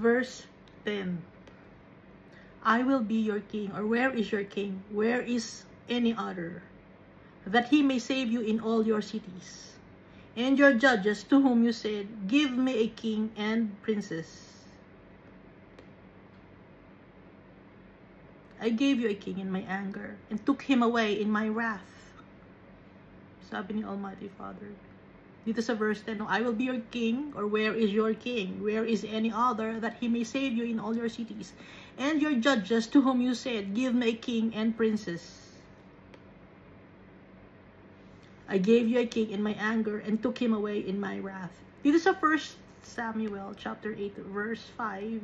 Verse 10. I will be your king. Or where is your king? Where is any other? That he may save you in all your cities. And your judges, to whom you said, give me a king and princess. I gave you a king in my anger, and took him away in my wrath. Sabi ni Almighty Father. Dito sa verse 10, I will be your king, or where is your king? Where is any other, that he may save you in all your cities? And your judges, to whom you said, give me a king and princess. I gave you a king in my anger, and took him away in my wrath. Dito sa 1 Samuel chapter 8, verse 5.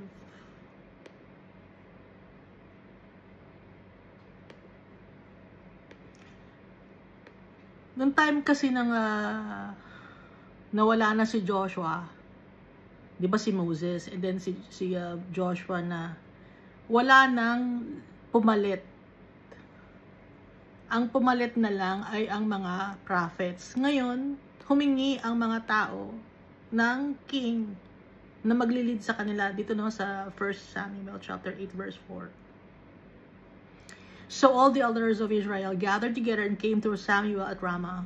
Noong time kasi nang nawala na si Joshua, di ba si Moses, and then si Joshua na wala nang pumalit. Ang pumalit na lang ay ang mga prophets. Ngayon, humingi ang mga tao ng king na maglilid sa kanila. Dito no sa 1 Samuel chapter 8 verse 4. So all the elders of Israel gathered together and came to Samuel at Ramah.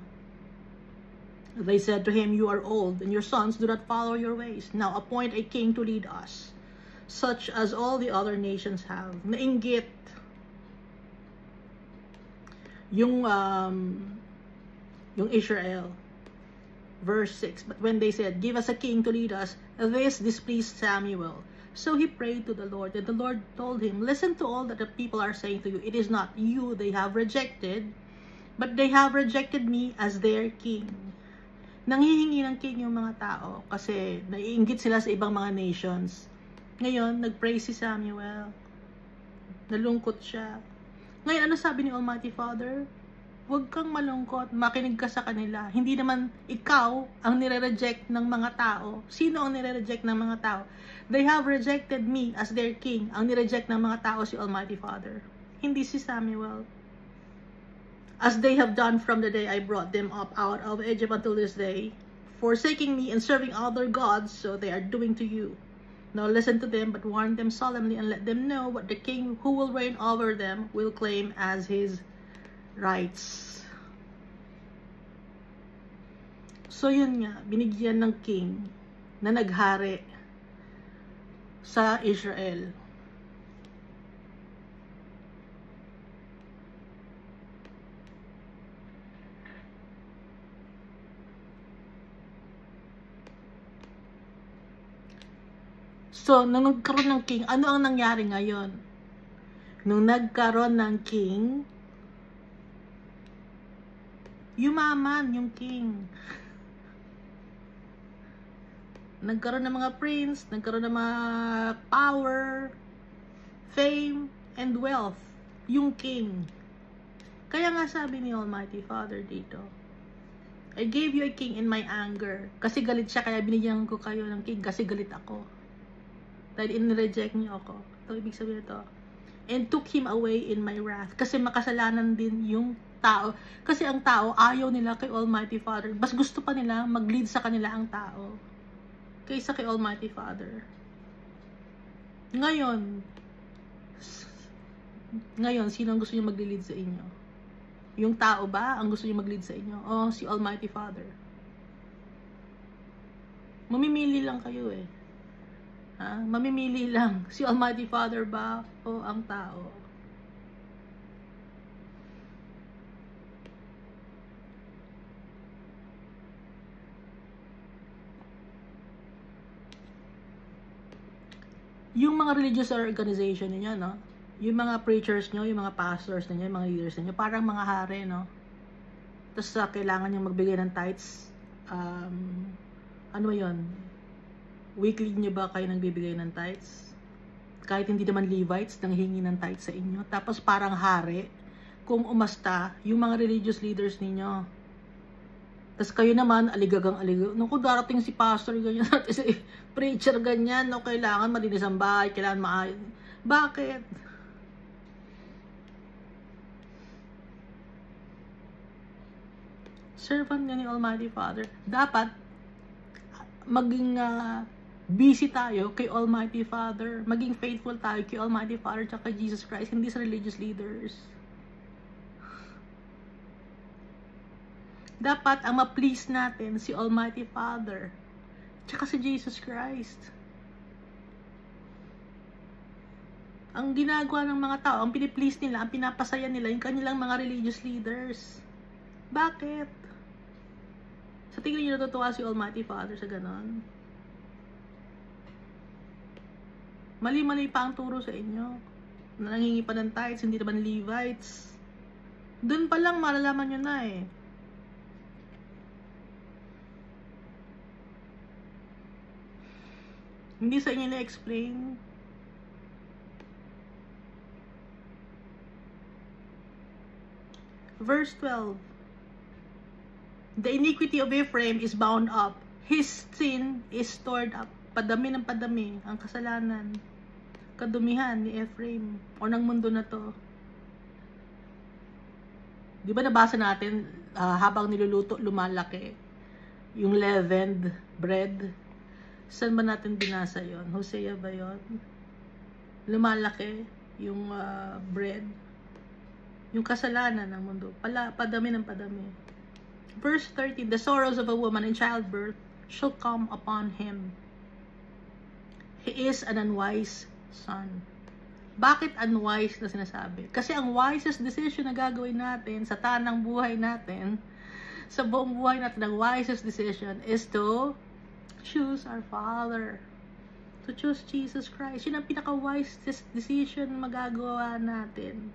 They said to him, you are old, and your sons do not follow your ways. Now appoint a king to lead us, such as all the other nations have. Nainggit yung Israel. Verse 6, but when they said, give us a king to lead us, this displeased Samuel. So he prayed to the Lord, and the Lord told him, listen to all that the people are saying to you. It is not you they have rejected, but they have rejected me as their king. Nanghihingi ng king yung mga tao kasi naiinggit sila sa ibang mga nations. Ngayon, nagpray si Samuel. Nalungkot siya. Ngayon, ano sabi ni Almighty Father? Huwag kang malungkot, makinig ka sa kanila. Hindi naman ikaw ang nire-reject ng mga tao. Sino ang nire-reject ng mga tao? They have rejected me as their king. Ang nire-reject ng mga tao si Almighty Father. Hindi si Samuel. As they have done from the day I brought them up out of Egypt until this day, forsaking me and serving other gods, so they are doing to you. Now listen to them, but warn them solemnly and let them know what the king who will reign over them will claim as his rights. So yun nga, binigyan ng king na naghari sa Israel. So, nung nagkaroon ng king, ano ang nangyari ngayon? Nung nagkaroon ng king, yumaman yung king. Nagkaroon ng mga prince, nagkaroon ng mga power, fame, and wealth. Yung king. Kaya nga sabi ni Almighty Father dito, I gave you a king in my anger. Kasi galit siya, kaya binigyan ko kayo ng king kasi galit ako. Dahil in-reject niyo ako. Ito ibig sabihin ito. and took him away in my wrath. Kasi makasalanan din yung tao. Kasi ang tao, ayaw nila kay Almighty Father. Mas gusto pa nila mag-lead sa kanila ang tao kaysa kay Almighty Father. Ngayon, sino ang gusto niyo mag-lead sa inyo? Yung tao ba ang gusto niyo mag-lead sa inyo? O si Almighty Father? Mamimili lang kayo eh. Mamimili lang. Si Almighty Father ba o ang tao? Yung mga religious organization niyo, no? Yung mga preachers nyo, yung mga pastors niyo, yung mga leaders niyo, parang mga hari, no? Tapos kailangan nyo magbigay ng tithes. Ano yun? Weekly nyo ba kayo nagbibigay ng tithes? Kahit hindi naman Levites, nanghingi ng tithes sa inyo. Tapos parang hari, kung umasta, yung mga religious leaders ninyo. Tapos kayo naman, aligagang-aligagang. Kung darating si pastor, ganyan, si preacher, ganyan, no, kailangan malinis ang bahay, kailangan maayos. Bakit? Servant nga ni Almighty Father. Dapat, maging busy tayo kay Almighty Father. Maging faithful tayo kay Almighty Father at kay Jesus Christ, hindi sa religious leaders. Dapat ang ma-please natin si Almighty Father tsaka si Jesus Christ. Ang ginagawa ng mga tao, ang piniplease nila, ang pinapasaya nila, yung kanilang mga religious leaders. Bakit? Sa tingin niyo natutuwa si Almighty Father sa ganon? Mali-mali pa ang turo sa inyo. Na nangingi pa ng tithes, hindi naman Levites. Doon pa lang malalaman nyo na eh. Hindi sa inyo na-explain. Verse 12. The iniquity of Ephraim is bound up. His sin is stored up. Padami ng padami ang kasalanan. Kadumihan ni Ephraim o ng mundo na to. Di ba nabasa natin habang niluluto, lumalaki yung leavened bread? Saan ba natin binasa yon? Hosea ba yon? Lumalaki yung bread. Yung kasalanan ng mundo. Padami ng padami. Verse 13, the sorrows of a woman in childbirth shall come upon him. He is an unwise son. Bakit unwise na sinasabi? Kasi ang wisest decision na gagawin natin sa tanang buhay natin, sa buong buhay natin, ang wisest decision is to choose our Father. To choose Jesus Christ. Yun ang pinaka-wisest decision magagawa natin.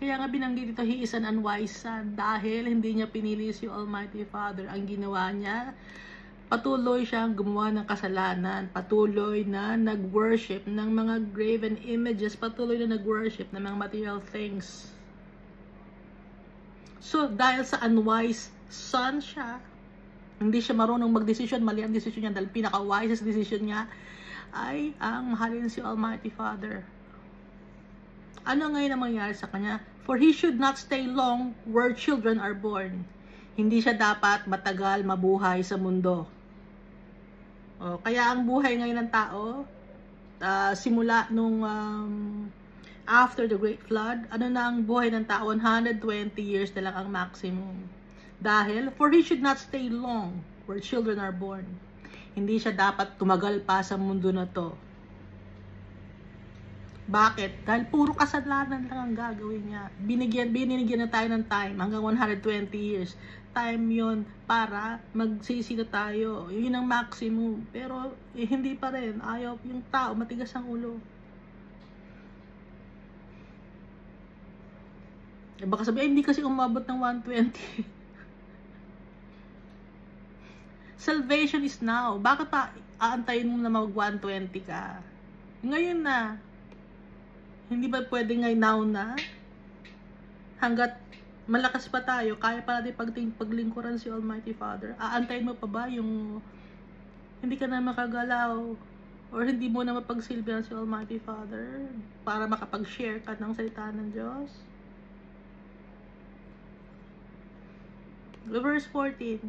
Kaya nga binanggit dito, he is an unwise son. Dahil hindi niya pinili si Almighty Father. Ang ginawa niya, patuloy siyang gumawa ng kasalanan. Patuloy na nag-worship ng mga graven images. Patuloy na nag-worship ng mga material things. So, dahil sa unwise son siya, hindi siya marunong mag-decision, mali ang decision niya dahil pinaka-wisest decision niya ay ang mahalin si Almighty Father. Ano ngayon ang mangyari sa kanya? For he should not stay long where children are born. Hindi siya dapat matagal mabuhay sa mundo. Kaya ang buhay ngayon ng tao, simula nung after the Great Flood, ano na ang buhay ng tao? 120 years na lang ang maximum. Dahil, for he should not stay long where children are born. Hindi siya dapat tumagal pa sa mundo na to. Bakit? Dahil puro kasalanan lang ang gagawin niya. Binigyan na tayo ng time hanggang 120 years. Time yon para magsisi na tayo. Yun ang maximum. Pero hindi pa rin. Ayaw yung tao, matigas ang ulo. Baka sabihin, hindi kasi umabot ng 120. Salvation is now. Bakit pa aantayin mo na mag-120 ka? Ngayon na. Hindi ba pwede now na? Hanggat malakas pa tayo, kaya pa natin paglingkuran si Almighty Father. Aantayin mo pa ba yung hindi ka na makagalaw? or hindi mo na mapagsilbihan si Almighty Father para makapag-share ka ng salita ng Diyos? Verse 14,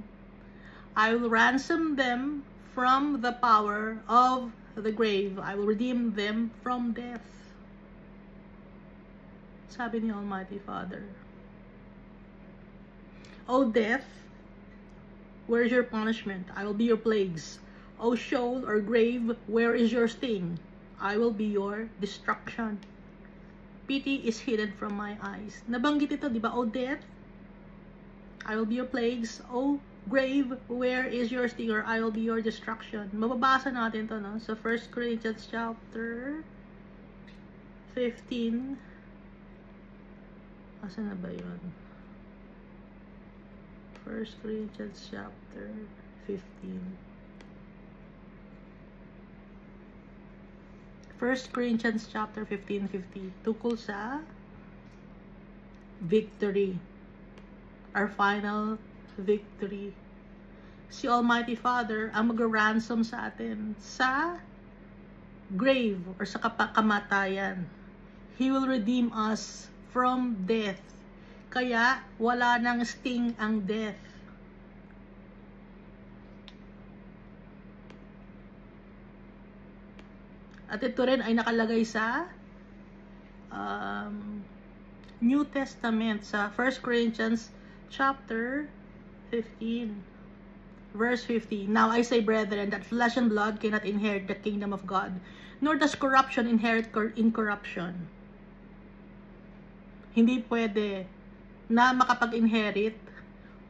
I will ransom them from the power of the grave. I will redeem them from death. Sabi ni Almighty Father. O death, where is your punishment? I will be your plagues. O Sheol or grave, where is your sting? I will be your destruction. Pity is hidden from my eyes. Nabanggit ito, di ba? O death, I will be your plagues. O grave, where is your sting? Or I will be your destruction. Mababasa natin to, no? Sa 1 Corinthians chapter 15. Asa na ba yun? 1 Corinthians chapter 15. 1 Corinthians chapter 15:50. Tungkol sa victory. Our final victory. Si Almighty Father ang mag-ransom sa atin sa grave or sa kamatayan. He will redeem us from death. Kaya wala nang sting ang death. At ito rin ay nakalagay sa New Testament sa 1 Corinthians chapter 15 verse 50. Now I say, brethren, that flesh and blood cannot inherit the kingdom of God, nor does corruption inherit incorruption. Hindi pwede na makapag-inherit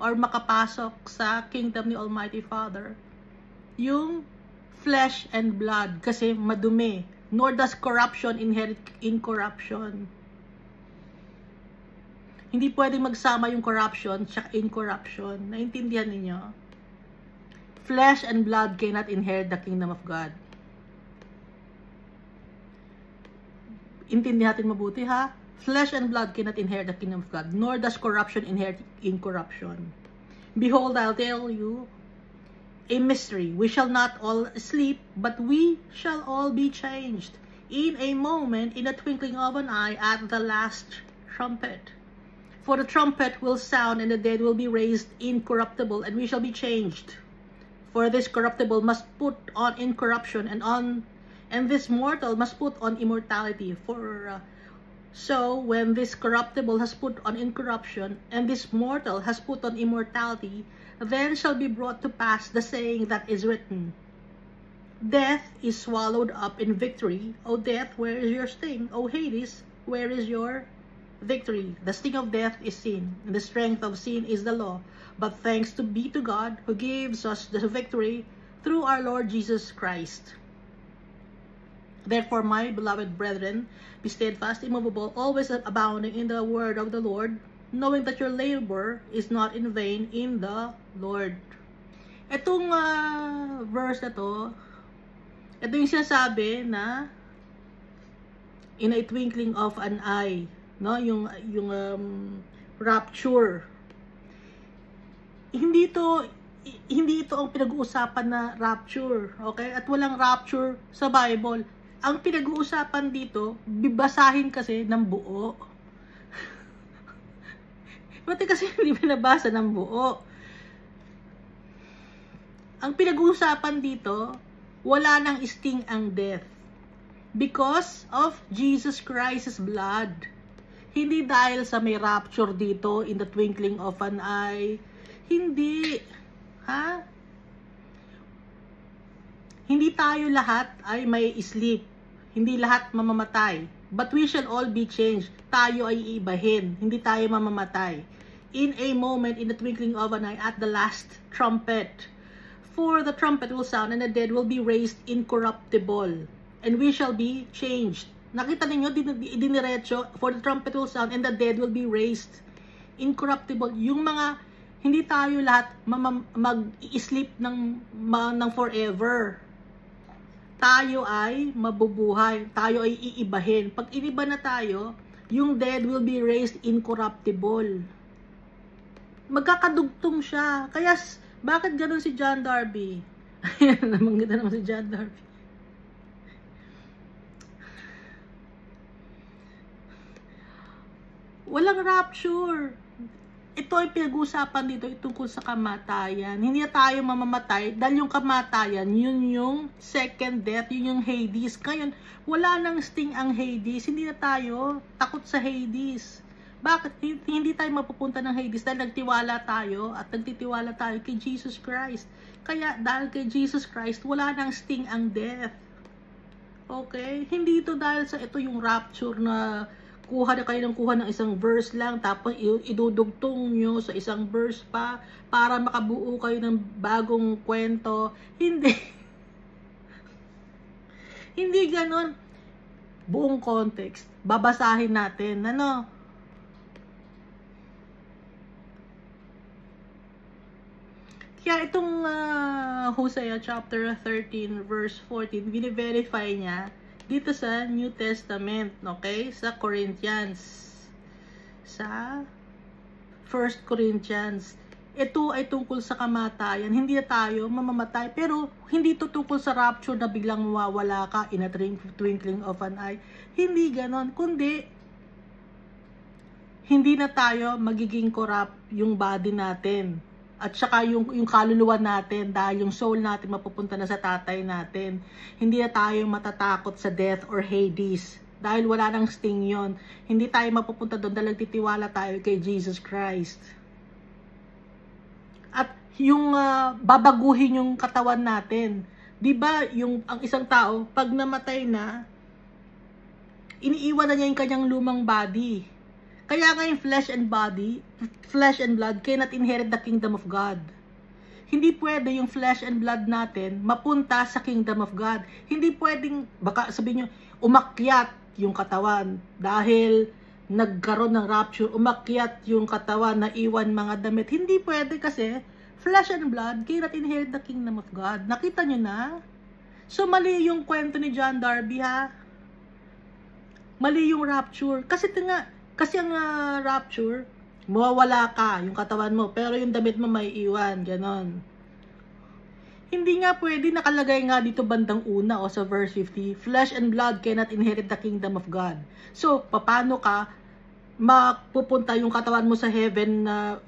or makapasok sa kingdom ni Almighty Father yung flesh and blood kasi madumi. Nor does corruption inherit incorruption. Hindi pwedeng magsama yung corruption at incorruption. Naintindihan ninyo? Flesh and blood cannot inherit the kingdom of God. Intindihan natin mabuti, ha? Flesh and blood cannot inherit the kingdom of God, nor does corruption inherit incorruption. Behold, I'll tell you a mystery. We shall not all sleep, but we shall all be changed in a moment, in the twinkling of an eye, at the last trumpet. For the trumpet will sound, and the dead will be raised incorruptible, and we shall be changed. For this corruptible must put on incorruption, and this mortal must put on immortality. So when this corruptible has put on incorruption, and this mortal has put on immortality, then shall be brought to pass the saying that is written, Death is swallowed up in victory. O death, where is your sting? O Hades, where is your victory? The sting of death is sin, and the strength of sin is the law. But thanks be to God, who gives us the victory through our Lord Jesus Christ. Therefore, my beloved brethren, be steadfast, immovable, always abounding in the word of the Lord, knowing that your labor is not in vain in the Lord. Itong verse na to, ito yung sinasabi na in a twinkling of an eye, no? Yung rapture. Hindi ito ang pinag-uusapan na rapture, okay? At walang rapture sa Bible. Ang pinag-uusapan dito, bibasahin kasi ng buo. Pati kasi hindi binabasa ng buo. Ang pinag-uusapan dito, wala nang sting ang death. Because of Jesus Christ's blood. Hindi dahil sa may rapture dito in the twinkling of an eye. Hindi. Ha? Hindi tayo lahat ay may sleep. Hindi lahat mamamatay. But we shall all be changed. Tayo ay iibahin. Hindi tayo mamamatay. In a moment, in the twinkling of an eye, at the last trumpet. For the trumpet will sound, and the dead will be raised incorruptible. And we shall be changed. Nakita ninyo, diniretso, for the trumpet will sound, and the dead will be raised incorruptible. Yung mga, hindi tayo lahat mag-i-sleep ng forever. Tayo ay mabubuhay. Tayo ay iibahin. Pag iniba na tayo, yung dead will be raised incorruptible. Magkakadugtong siya. Kaya, bakit ganun si John Darby? Ayan, namanggit na naman si John Darby. Walang rapture. Ito ay pinag-usapan dito tungkol sa kamatayan. Hindi na tayo mamamatay dahil yung kamatayan, yun yung second death, yun yung Hades. Ngayon, wala nang sting ang Hades. Hindi na tayo takot sa Hades. Bakit? Hindi tayo mapupunta ng Hades dahil nagtiwala tayo at nagtitiwala tayo kay Jesus Christ. Kaya dahil kay Jesus Christ, wala nang sting ang death. Okay? Hindi ito dahil sa ito yung rapture na kuha na kayo ng isang verse lang tapos idudugtong nyo sa isang verse pa para makabuo kayo ng bagong kwento. Hindi. Hindi ganon. Buong context. Babasahin natin. Ano? Kaya itong Hosea chapter 13 verse 14, bine-verify niya dito sa New Testament, okay? Sa Corinthians. Sa 1 Corinthians. Ito ay tungkol sa kamatayan. Hindi na tayo mamamatay, pero hindi ito tungkol sa rapture na biglang mawawala ka in a twinkling of an eye. Hindi ganon, kundi hindi na tayo magiging corrupt yung body natin. At saka yung kaluluwa natin, dahil yung soul natin mapupunta na sa tatay natin. Hindi na tayo matatakot sa death or Hades. Dahil wala nang sting yon. Hindi tayo mapupunta doon dahil titiwala tayo kay Jesus Christ. At yung babaguhin yung katawan natin. Diba ang isang tao, pag namatay na, iniiwan na niya yung kanyang lumang body. Kaya nga yung flesh and blood cannot inherit the kingdom of God. Hindi pwede yung flesh and blood natin mapunta sa kingdom of God. Hindi pwedeng, baka sabihin nyo, umakyat yung katawan dahil nagkaroon ng rapture, umakyat yung katawan na iwan mga damit. Hindi pwede kasi flesh and blood cannot inherit the kingdom of God. Nakita nyo na? So mali yung kwento ni John Darby, ha? Mali yung rapture. Kasi ang rapture, mawawala ka yung katawan mo, pero yung damit mo may iwan, ganon. Hindi nga pwede, nakalagay nga dito bandang una o sa verse 50, flesh and blood cannot inherit the kingdom of God. So, paano ka mapupunta yung katawan mo sa heaven na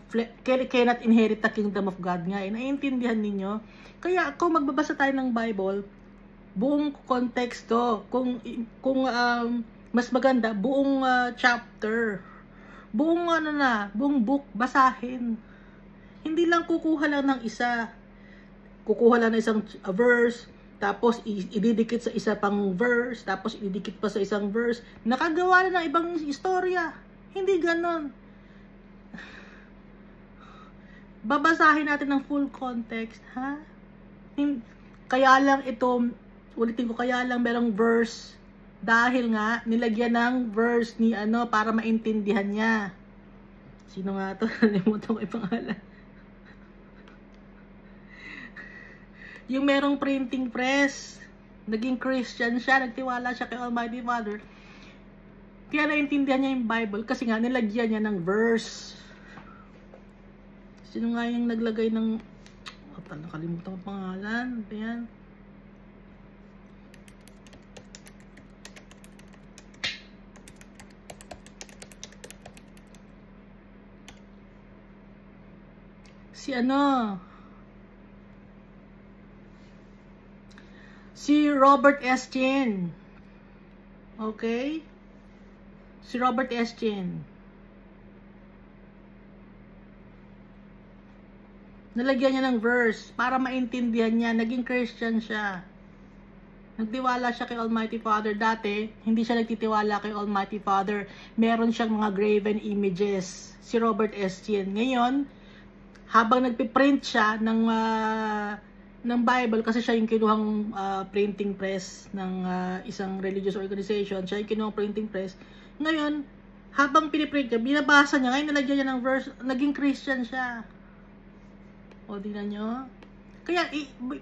cannot inherit the kingdom of God nga? Naiintindihan ninyo? Kaya kung magbabasa tayo ng Bible, buong konteksto, kung mas maganda, buong chapter, buong buong book, basahin. Hindi lang kukuha lang ng isa. Kukuha lang ng isang verse, tapos ididikit sa isa pang verse, tapos ididikit pa sa isang verse. Nakagawa na ng ibang istorya. Hindi ganon. Babasahin natin ng full context, ha? Kaya lang ito, ulitin ko, kaya lang merong verse dahil nga nilagyan ng verse ni para maintindihan niya. Sino nga to? Nalimutan ko yung pangalan. Yung merong printing press, naging Christian siya, nagtiwala siya kay Almighty Father. Kaya naintindihan niya yung Bible kasi nga nilagyan niya ng verse. Sino nga yung naglagay ng nakalimutan ko pangalan. Ayan. Si Robert S. Chin. Okay? Si Robert S. Chin. Nalagyan niya ng verse para maintindihan niya. Naging Christian siya. Nagtiwala siya kay Almighty Father. Dati, hindi siya nagtitiwala kay Almighty Father. Meron siyang mga graven images. Si Robert S. Chin. Ngayon, habang nagpiprint siya ng Bible, kasi siya yung kinuhang printing press ng isang religious organization, siya yung kinuhang printing press. Ngayon, habang piniprint niya, binabasa niya, ngayon nalagyan niya ng verse, naging Christian siya. O, tingnan nyo. Kaya,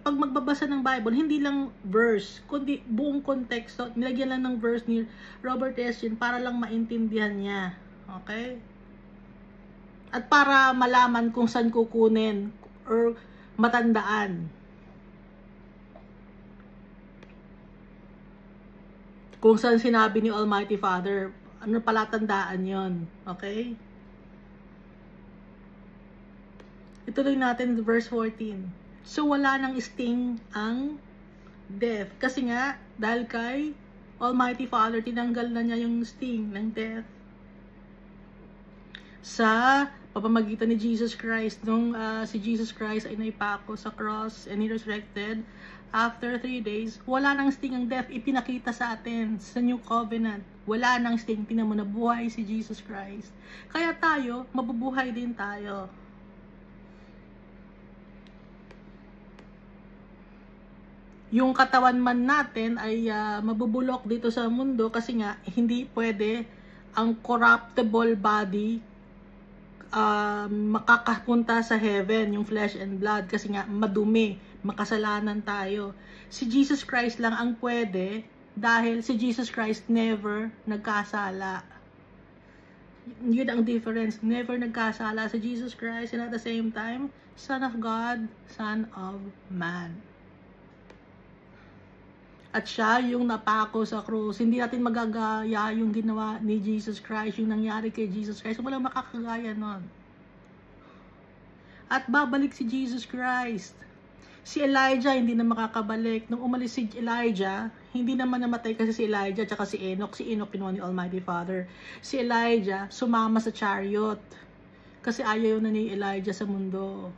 pag magbabasa ng Bible, hindi lang verse, kundi buong konteksto, nilagyan lang ng verse ni Robert S. Chin para lang maintindihan niya. Okay? At para malaman kung saan kukunin or matandaan. Kung saan sinabi ni Almighty Father, Ano palatandaan yon, okay? Ituloy natin verse 14. So wala nang sting ang death. Kasi nga, dahil kay Almighty Father, tinanggal na niya yung sting ng death. Sa pamamagitan ni Jesus Christ, nung si Jesus Christ ay naipako sa cross and He resurrected, after 3 days, wala nang sting ang death. Ipinakita sa atin sa New Covenant. Wala nang sting. Tingnan mo, nabuhay si Jesus Christ. Kaya tayo, mabubuhay din tayo. Yung katawan man natin ay mabubulok dito sa mundo kasi nga hindi pwede ang corruptible body makakapunta sa heaven, yung flesh and blood, kasi nga madumi, makasalanan tayo. Si Jesus Christ lang ang pwede dahil si Jesus Christ never nagkasala. Yun ang difference. Never nagkasala si Jesus Christ, and at the same time, Son of God, Son of Man. At siya yung napako sa krus. Hindi natin magagaya yung ginawa ni Jesus Christ, yung nangyari kay Jesus Christ. Walang makakagaya nun. At babalik si Jesus Christ. Si Elijah hindi na makakabalik. Nung umalis si Elijah, hindi naman namatay kasi si Elijah tsaka si Enoch. Si Enoch kinuha ni Almighty Father. Si Elijah sumama sa chariot. Kasi ayaw na ni Elijah sa mundo.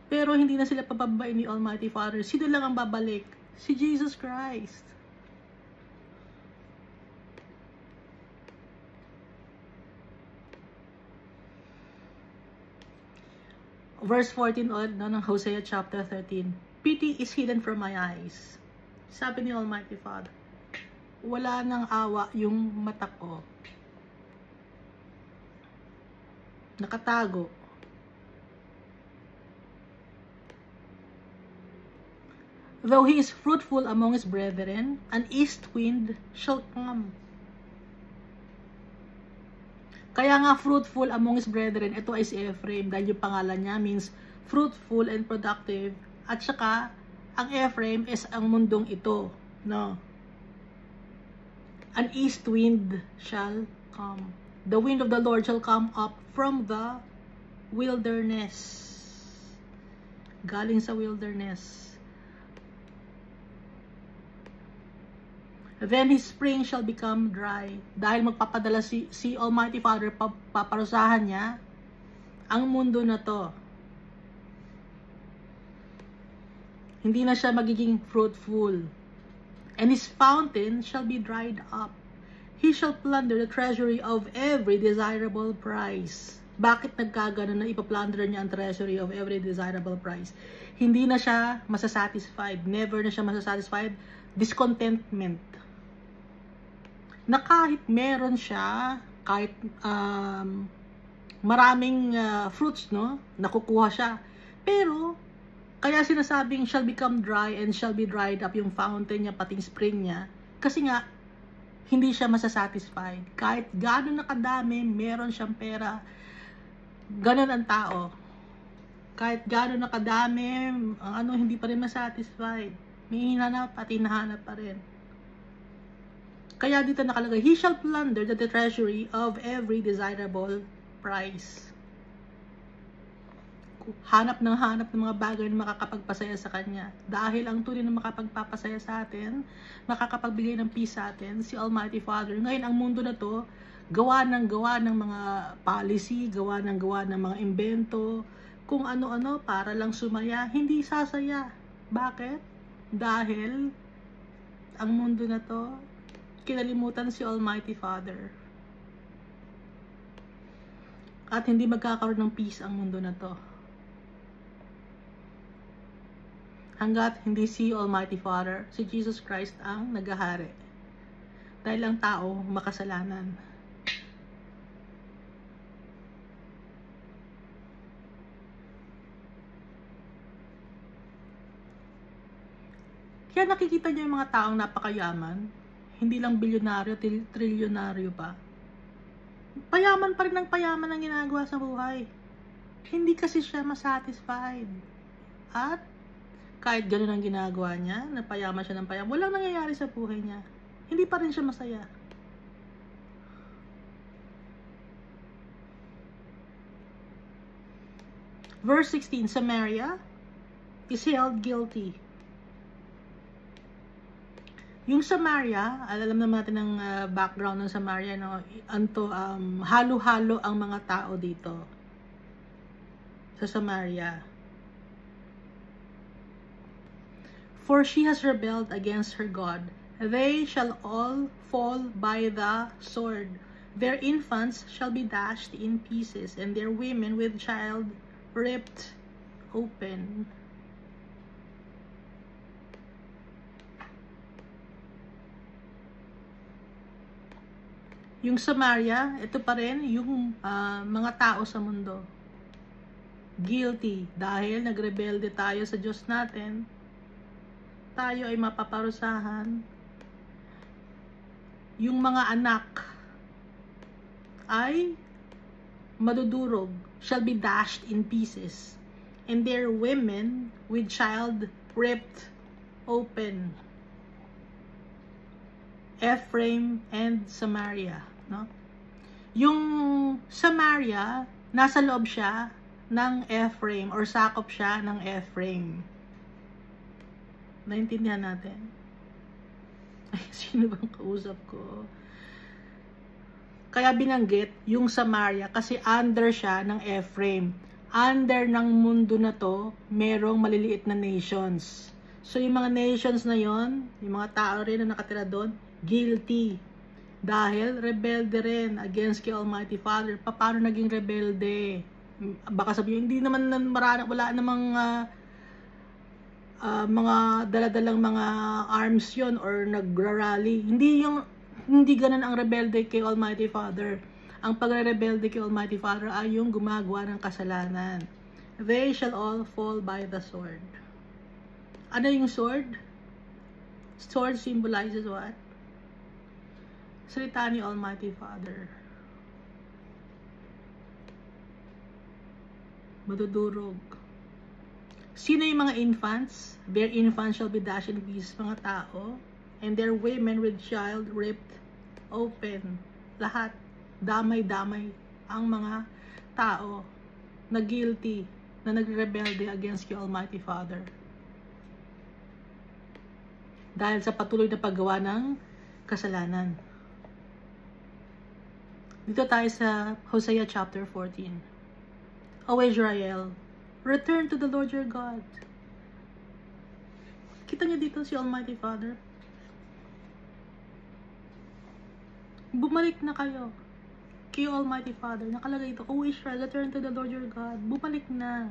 Pero hindi na sila pababain ni Almighty Father. Sino lang ang babalik? Si Jesus Christ. Verse 14 ng Hosea chapter 13. Pity is hidden from my eyes. Sabi ni Almighty Father, wala nang awa yung mata ko. Nakatago. Though he is fruitful among his brethren, an east wind shall come. Kaya nga fruitful among his brethren, ito ay si Ephraim, dahil yung pangalan niya means fruitful and productive. At saka, ang Ephraim is ang mundong ito. No? An east wind shall come. The wind of the Lord shall come up from the wilderness. Galing sa wilderness. Then his spring shall become dry. Dahil magpapadala si Almighty Father, paparusahan niya ang mundo na to. Hindi na siya magiging fruitful. And his fountain shall be dried up. He shall plunder the treasury of every desirable prize. Bakit nagkagano na ipaplunder niya ang treasury of every desirable prize? Hindi na siya masasatisfied. Never na siya masasatisfied. Discontentment. Na kahit meron siya, kahit maraming fruits, no, nakukuha siya. Pero, kaya sinasabing shall become dry and shall be dried up yung fountain niya, pating spring niya. Kasi nga, hindi siya masasatisfied. Kahit gano'n na kadami, meron siyang pera, gano'n ang tao. Kahit gano'n na kadami, hindi pa rin masatisfied. May hinanap at hinahanap pa rin. Kaya dito nakalagay, he shall plunder the treasury of every desirable prize. Hanap ng mga bagay na makakapagpasaya sa kanya. Dahil ang tunay na makapagpapasaya sa atin, makakapagbigay ng peace sa atin, si Almighty Father. Ngayon, ang mundo na to, gawa ng mga policy, gawa ng mga imbento, kung ano-ano para lang sumaya, hindi sasaya. Bakit? Dahil ang mundo na to, kinalimutan si Almighty Father. At hindi magkakaroon ng peace ang mundo na to. Hanggat hindi si Almighty Father, si Jesus Christ ang naghahari. Dahil ang tao makasalanan. Kaya nakikita niyo yung mga taong napakayaman. Hindi lang bilyonaryo, trilyonaryo pa. Payaman pa rin ng payaman ang ginagawa sa buhay. Hindi kasi siya masatisfied. At kahit gano'n ang ginagawa niya, napayaman siya ng payaman, walang nangyayari sa buhay niya. Hindi pa rin siya masaya. Verse 16, Samaria is held guilty. Yung Samaria, alam naman natin ang background ng Samaria, no? Halo-halo ang mga tao dito sa Samaria. For she has rebelled against her God. They shall all fall by the sword. Their infants shall be dashed in pieces, and their women with child ripped open. Yung Samaria, ito pa rin yung mga tao sa mundo. Guilty. Dahil nagrebelde tayo sa Diyos natin, tayo ay mapaparusahan. Yung mga anak ay madudurog, shall be dashed in pieces, and their women with child ripped open. Ephraim and Samaria, no? Yung Samaria, nasa loob siya ng Ephraim or sakop siya ng Ephraim. Naintindihan natin? Ay, sino bang kausap ko? Kaya binanggit yung Samaria kasi under siya ng Ephraim. Under ng mundo na to, merong maliliit na nations. So yung mga nations na yon, yung mga tao rin na nakatira doon, guilty. Dahil rebelde rin against kay Almighty Father. Paano naging rebelde? Baka sabihin, hindi naman wala namang mga daladalang mga arms yon or nagra-rally. Hindi ganun ang rebelde kay Almighty Father. Ang pagre-rebelde kay Almighty Father ay yung gumagawa ng kasalanan. They shall all fall by the sword. Ano yung sword? Sword symbolizes what? Salita ni Almighty Father. Madudurog. Sino yung mga infants? Their infants shall be dashed in pieces, mga tao. And their women with child ripped open. Lahat. Damay-damay ang mga tao na guilty, na nagrebelde against the Almighty Father. Dahil sa patuloy na paggawa ng kasalanan. Dito tayo sa Hosea chapter 14. O Israel, return to the Lord your God. Kita niyo dito si Almighty Father. Bumalik na kayo kay Almighty Father. Nakalagay ito, O Israel, return to the Lord your God. Bumalik na.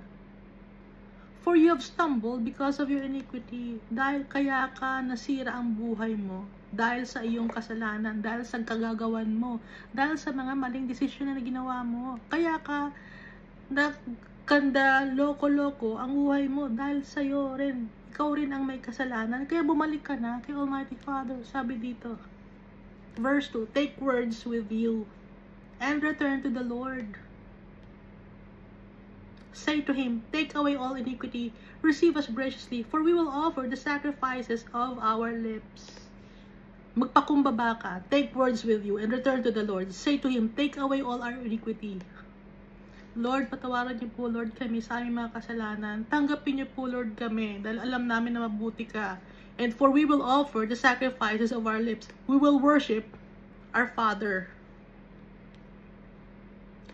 For you have stumbled because of your iniquity. Dahil kaya ka nasira ang buhay mo. Dahil sa iyong kasalanan. Dahil sa kagagawan mo. Dahil sa mga maling desisyon na ginawa mo. Kaya ka nakanda loko-loko ang buhay mo. Dahil sa iyo rin. Ikaw rin ang may kasalanan. Kaya bumalik ka na kay Almighty Father. Sabi dito. Verse 2. Take words with you and return to the Lord. Say to him, take away all iniquity, receive us graciously, for we will offer the sacrifices of our lips. Magpakumbaba ka, take words with you, and return to the Lord. Say to him, take away all our iniquity. Lord, patawaran niyo po, Lord, kami sa aming mga kasalanan. Tanggapin niyo po, Lord, kami, dahil alam namin na mabuti ka. And for we will offer the sacrifices of our lips. We will worship our Father.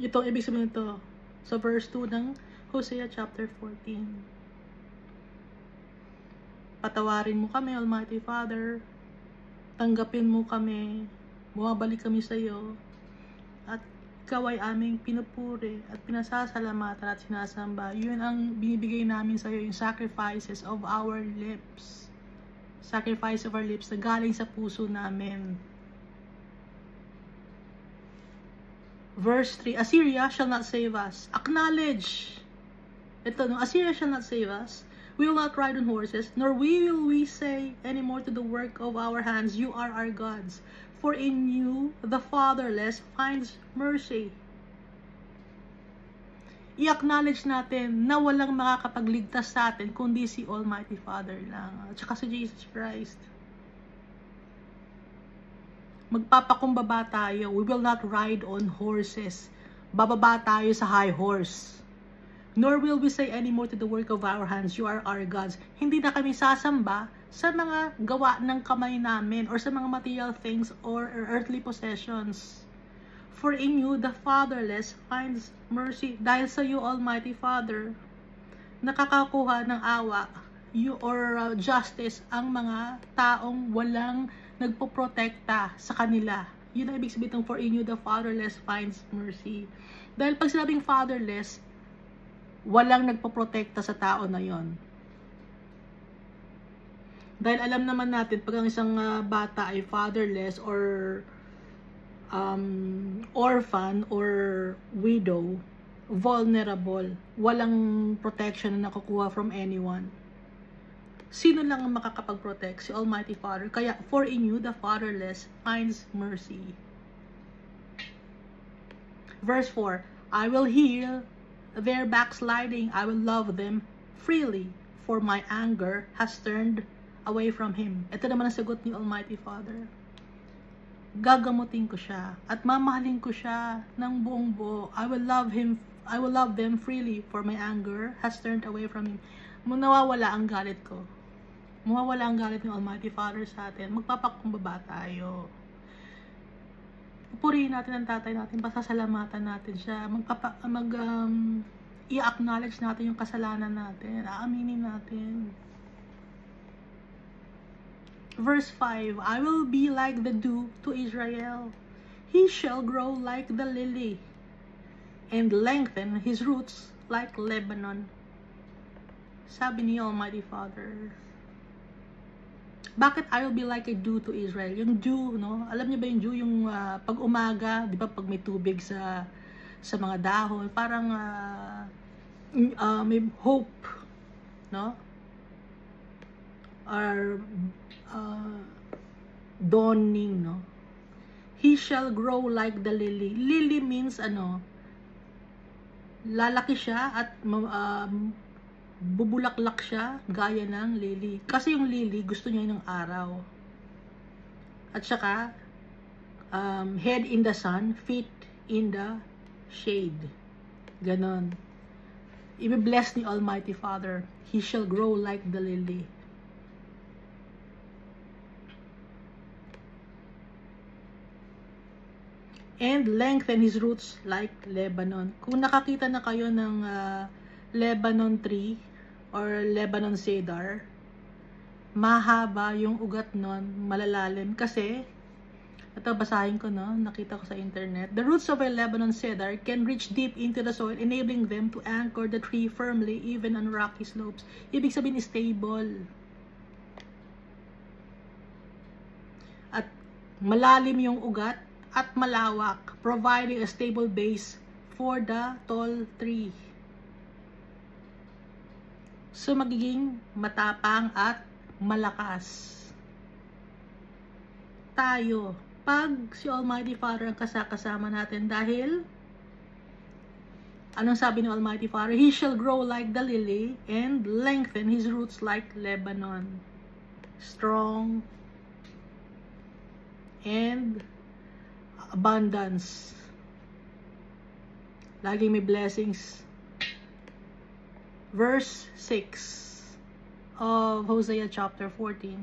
Ito, ibig sabihin ito, sa verse 2 ng Hosea chapter 14. Patawarin mo kami, Almighty Father. Tanggapin mo kami. Bumabalik kami sa iyo. At ikaw ay aming pinupuri at pinasasalamatan at sinasamba. Yun ang binibigay namin sa iyo, yung sacrifices of our lips. Sacrifice of our lips na galing sa puso namin. Verse 3, Assyria shall not save us. Acknowledge. Ito, no? Assyria shall not save us. We will not ride on horses, nor will we say anymore to the work of our hands, you are our gods. For in you, the fatherless finds mercy. I-acknowledge natin na walang makakapagligtas sa atin, kundi si Almighty Father lang. At saka si Jesus Christ. Magpapakumbaba tayo. We will not ride on horses. Bababa tayo sa high horse. Nor will we say anymore to the work of our hands, you are our gods. Hindi na kami sasamba sa mga gawa ng kamay namin or sa mga material things or earthly possessions. For in you, the fatherless finds mercy. Dahil sa you, Almighty Father, nakakakuha ng awa or justice ang mga taong walang nagpoprotekta sa kanila. Yun ang ibig sabihin ng for in you, the fatherless finds mercy. Dahil pag sinabing fatherless, walang nagpoprotekta sa tao na yon. Dahil alam naman natin, pag ang isang bata ay fatherless or orphan or widow, vulnerable, walang protection na nakukuha from anyone. Sino lang ang makakapag-protect? Si Almighty Father. Kaya, for in you, the fatherless finds mercy. Verse 4, I will heal their backsliding, I will love them freely, for my anger has turned away from him. Ito naman ang sagot ni Almighty Father. Gagamutin ko siya at mamahalin ko siya ng buong buo. I will love them freely, for my anger has turned away from him. Nawawala ang galit ko. Mawawala ang galit ng Almighty Father sa atin. Magpapakumbaba tayo. Pupurihin natin ang tatay natin, pasasalamatan natin siya, i-acknowledge natin yung kasalanan natin, aaminin natin. Verse 5, I will be like the dew to Israel. He shall grow like the lily, and lengthen his roots like Lebanon. Sabi ni Almighty Father. Bakit I will be like a dew to Israel? Yung dew, no? Alam niyo ba yung dew? Yung pag umaga, di ba, pag may tubig sa mga dahon, parang may hope, no? Or dawning, no? He shall grow like the lily. Lily means ano? Lalaki siya at bubulaklak siya gaya ng lily. Kasi yung lily, gusto niya ng araw. At saka, head in the sun, feet in the shade. Ganon. I-bless ni Almighty Father. He shall grow like the lily. And lengthen his roots like Lebanon. Kung nakakita na kayo ng Lebanon tree or Lebanon cedar, mahaba yung ugat nun, malalalim. Kasi, ito basahin ko, no? Nakita ko sa internet. The roots of a Lebanon cedar can reach deep into the soil, enabling them to anchor the tree firmly even on rocky slopes. Ibig sabihin, stable. At malalim yung ugat at malawak, providing a stable base for the tall tree. So, magiging matapang at malakas tayo pag si Almighty Father ang kasama natin. Dahil, anong sabi ng Almighty Father? He shall grow like the lily and lengthen his roots like Lebanon. Strong and abundance. Laging may blessings. Verse 6 of Hosea chapter 14.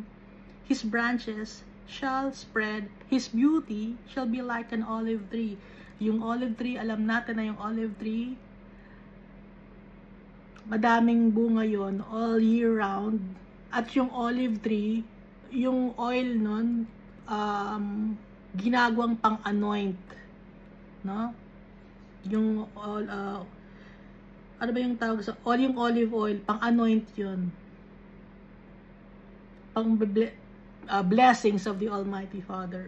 His branches shall spread, his beauty shall be like an olive tree. Yung olive tree, alam natin na yung olive tree, madaming bunga yon all year round. At yung olive tree, yung oil nun, ginagawang pang-anoint. No? Yung ano ba yung tawag sa yung olive oil, pang-anoint yun. Pang blessings of the Almighty Father.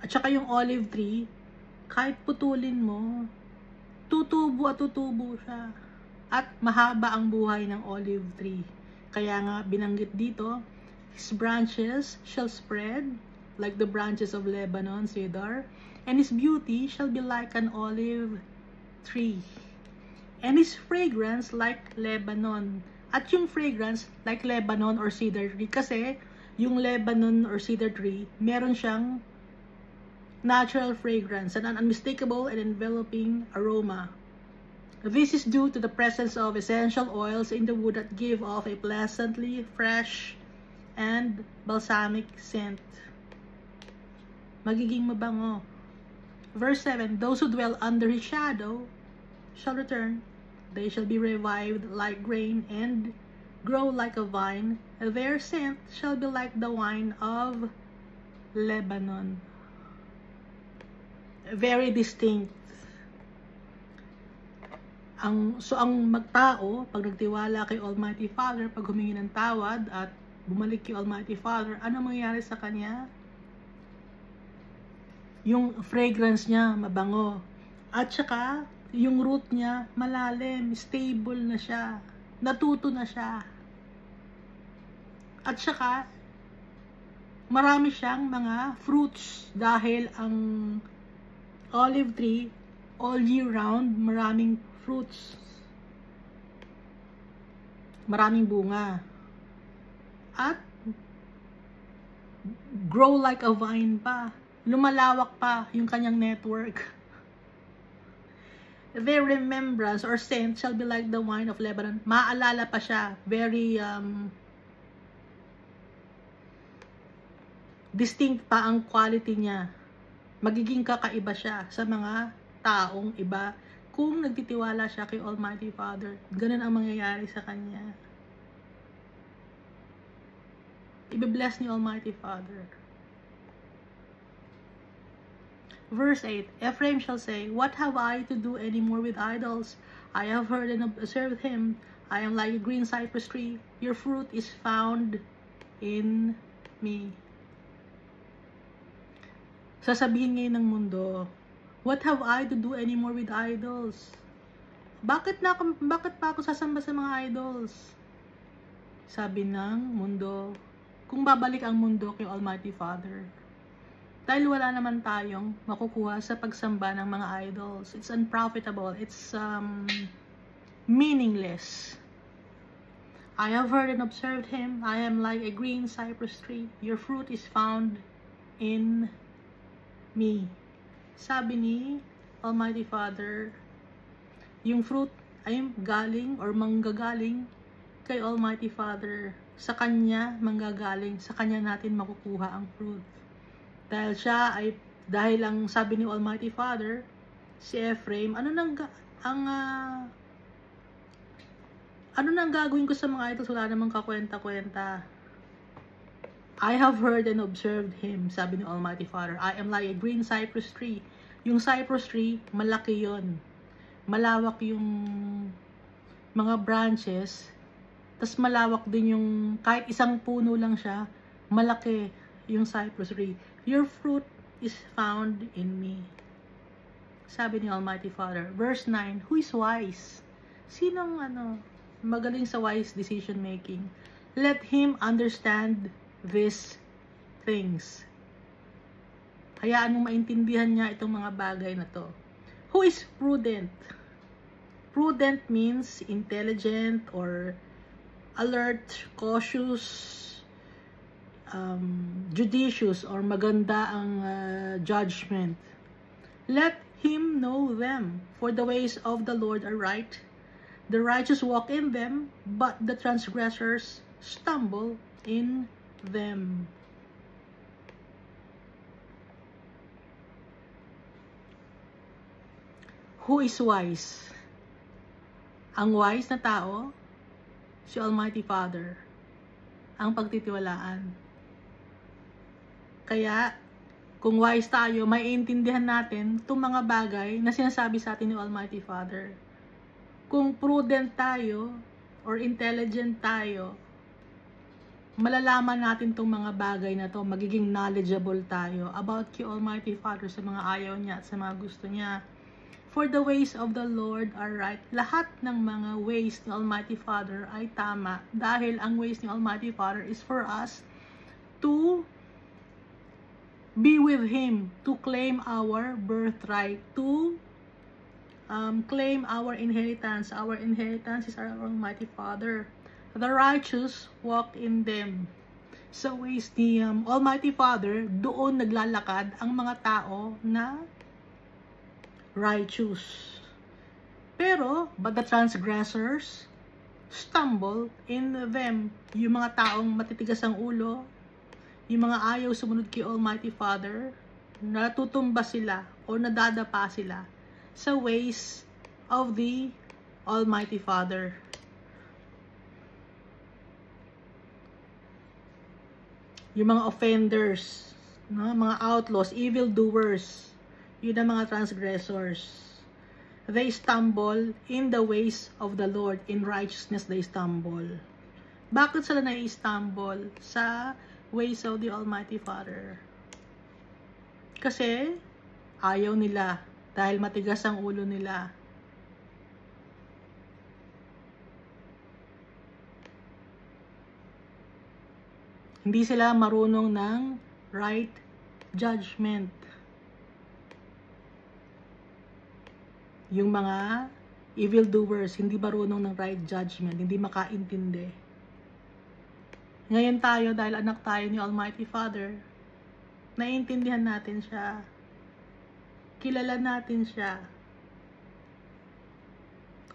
At saka yung olive tree, kahit putulin mo, tutubo at tutubo siya. At mahaba ang buhay ng olive tree. Kaya nga binanggit dito, his branches shall spread like the branches of Lebanon cedar, and his beauty shall be like an olive tree, and his fragrance like Lebanon. At yung fragrance like Lebanon or cedar tree, kasi yung Lebanon or cedar tree, meron siyang natural fragrance and an unmistakable and enveloping aroma. This is due to the presence of essential oils in the wood that give off a pleasantly fresh and balsamic scent. Magiging mabango. Verse 7, those who dwell under his shadow shall return. They shall be revived like grain and grow like a vine. Their scent shall be like the wine of Lebanon. Very distinct. Ang magtao, pag nagtiwala kay Almighty Father, pag humingi ng tawad at bumalik kay Almighty Father, ano mangyayari sa kanya? Yung fragrance niya, mabango. At saka, yung root niya, malalim, stable na siya. Natuto na siya. At saka, marami siyang mga fruits dahil ang olive tree, all year round, maraming fruits. Maraming bunga. At grow like a vine pa. Lumalawak pa yung kanyang network. Their remembrance or scent shall be like the wine of Lebanon. Maalala pa siya. Very distinct pa ang quality niya. Magiging kakaiba siya sa mga taong iba kung nagtitiwala siya kay Almighty Father. Ganun ang mangyayari sa kanya. Ibe-bless ni Almighty Father. Verse 8, Ephraim shall say, what have I to do any more with idols? I have heard and observed him. I am like a green cypress tree. Your fruit is found in me. Sasabihin ngayon ng mundo, what have I to do anymore with idols? Bakit pa ako sasamba sa mga idols? Sabi ng mundo, kung babalik ang mundo kay Almighty Father. Dahil wala naman tayong makukuha sa pagsamba ng mga idols. It's unprofitable. It's meaningless. I have heard and observed him. I am like a green cypress tree. Your fruit is found in me. Sabi ni Almighty Father, yung fruit ay galing or manggagaling kay Almighty Father. Sa Kanya manggagaling. Sa Kanya natin makukuha ang fruit. Dahil ang sabi ni Almighty Father, si Ephraim, ano nang gagawin ko sa mga idols? Wala namang kakwenta-kwenta. I have heard and observed him, sabi ni Almighty Father. I am like a green cypress tree. Yung cypress tree, malaki yon. Malawak yung mga branches. Tas malawak din yung, kahit isang puno lang siya, malaki yung cypress tree. Your fruit is found in me. Sabi ni Almighty Father. Verse 9, who is wise? Sinong magaling sa wise decision making? Let him understand these things. Hayaan mong maintindihan niya itong mga bagay na to. Who is prudent? Prudent means intelligent or alert, cautious, judicious or maganda ang judgment. Let him know them, for the ways of the Lord are right. The righteous walk in them, but the transgressors stumble in them. Who is wise? Ang wise na tao, si Almighty Father, ang pagtitiwalaan. Kaya, kung wise tayo, maiintindihan natin itong mga bagay na sinasabi sa atin ni Almighty Father. Kung prudent tayo, or intelligent tayo, malalaman natin itong mga bagay na to, magiging knowledgeable tayo about kay Almighty Father sa mga ayaw niya at sa mga gusto niya. For the ways of the Lord are right. Lahat ng mga ways ni Almighty Father ay tama. Dahil ang ways ni Almighty Father is for us to be with Him, to claim our birthright, to claim our inheritance. Our inheritance is our Almighty Father. The righteous walk in them. Sa ways ni Almighty Father, doon naglalakad ang mga tao na righteous. But the transgressors stumble in them. Yung mga taong matitigas ang ulo, yung mga ayaw sumunod kay Almighty Father, natutumba sila o nadadapa sila sa ways of the Almighty Father. Yung mga offenders, no? Mga outlaws, evildoers, yun ang mga transgressors. They stumble in the ways of the Lord. In righteousness they stumble. Bakit sila na-stumble sa ways of the Almighty Father? Kasi ayaw nila dahil matigas ang ulo nila. Hindi sila marunong ng right judgment. Yung mga evildoers, hindi marunong ng right judgment, hindi makaintindi. Ngayon tayo, dahil anak tayo ni Almighty Father, naiintindihan natin siya. Kilala natin siya.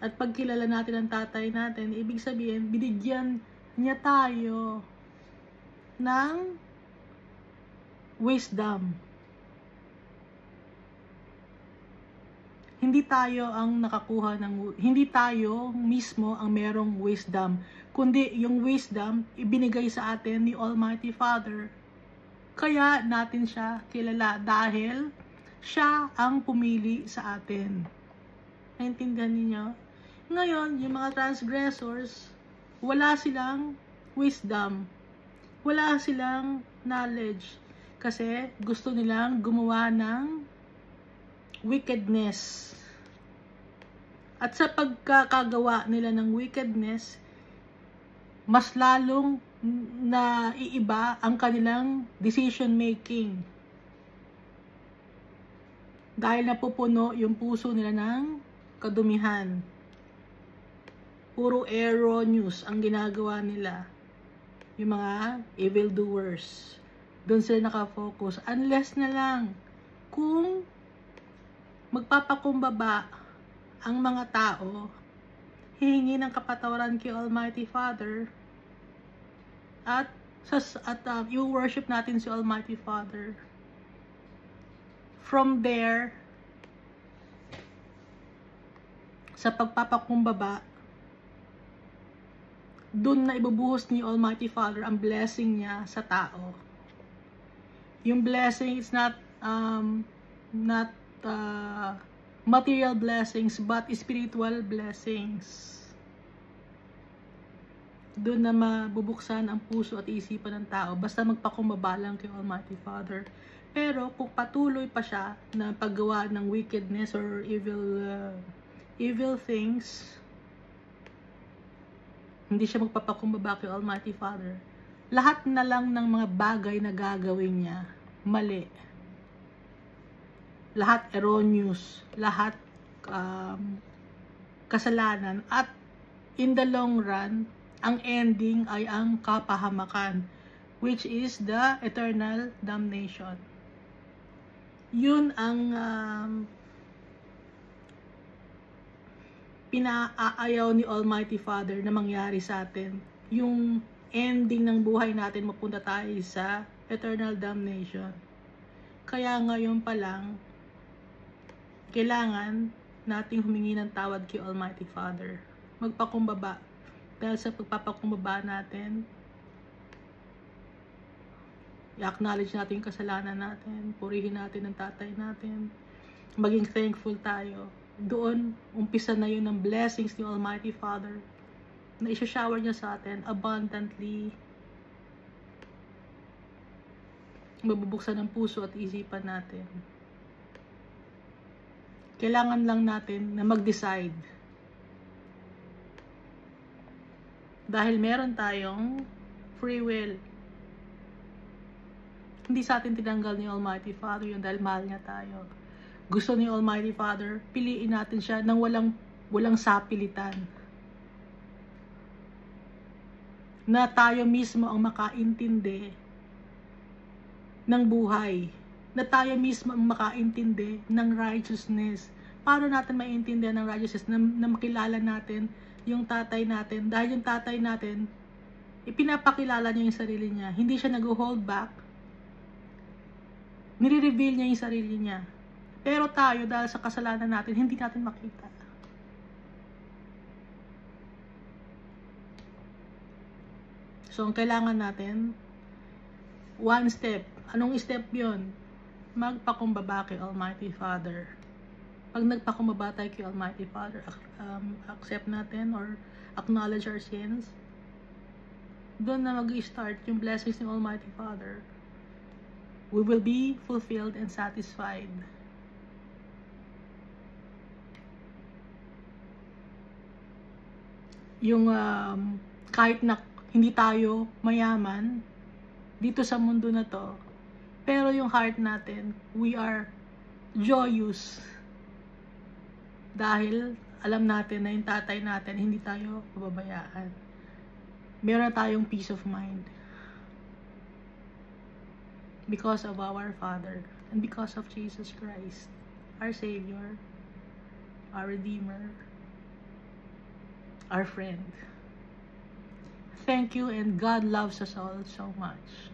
At pag kilala natin ang tatay natin, ibig sabihin, binigyan niya tayo ng wisdom. Hindi tayo mismo ang merong wisdom, kundi yung wisdom ibinigay sa atin ni Almighty Father. Kaya natin siya kilala dahil siya ang pumili sa atin. Naintindihan niyo? Ngayon, yung mga transgressors, wala silang wisdom. Wala silang knowledge. Kasi gusto nilang gumawa ng wickedness. At sa pagkakagawa nila ng wickedness, mas lalong naiiba ang kanilang decision making. Dahil napupuno yung puso nila ng kadumihan. Puro erroneous ang ginagawa nila. Yung mga evildoers. Doon sila nakafocus. Unless na lang kung magpapakumbaba ang mga tao, hihingi ng kapatawaran kay Almighty Father, at yung worship natin si Almighty Father. From there, sa pagpapakumbaba, dun na ibubuhos ni Almighty Father ang blessing niya sa tao. Yung blessing is not material blessings, but spiritual blessings. Doon na mabubuksan ang puso at isipan ng tao, basta magpakumbaba lang kay Almighty Father. Pero kung patuloy pa siya na paggawa ng wickedness or evil things, hindi siya magpapakumbaba kay Almighty Father, lahat na lang ng mga bagay na gagawin niya, mali. Lahat erroneous, lahat kasalanan, at in the long run, ang ending ay ang kapahamakan, which is the eternal damnation. Yun ang pinaayaw ni Almighty Father na mangyari sa atin. Yung ending ng buhay natin, mapunta tayo sa eternal damnation. Kaya ngayon pa lang, kailangan nating humingi ng tawad kay Almighty Father. Magpakumbaba. Dahil sa pagpapakumbaba natin, i-acknowledge natin yung kasalanan natin, purihin natin ang tatay natin, maging thankful tayo. Doon, umpisa na yun ng blessings ni Almighty Father na isa-shower niya sa atin abundantly. Mabubuksan ang puso at isipan natin. Kailangan lang natin na mag-decide. Dahil meron tayong free will. Hindi sa atin tinanggal ni Almighty Father yun dahil mahal niya tayo. Gusto ni Almighty Father, piliin natin siya nang walang sapilitan. Na tayo mismo ang makaintindi ng buhay. Na tayo mismo ang makaintindi ng righteousness, paano natin maiintindihan ng righteousness na makilala natin yung tatay natin? Dahil yung tatay natin, ipinapakilala niya yung sarili niya. Hindi siya nag-hold back. Nire-reveal niya yung sarili niya. Pero tayo, dahil sa kasalanan natin, hindi natin makita. So, ang kailangan natin, one step. Anong step yun? Magpakumbaba kay Almighty Father. Pag nagpakumbaba tayo kay Almighty Father, accept natin or acknowledge our sins, doon na mag-start yung blessings ng Almighty Father. We will be fulfilled and satisfied. Yung kahit na hindi tayo mayaman dito sa mundo na to, pero yung heart natin, we are joyous dahil alam natin na yung tatay natin, hindi tayo pababayaan. Meron na tayong peace of mind because of our Father and because of Jesus Christ, our Savior, our Redeemer, our friend. Thank you, and God loves us all so much.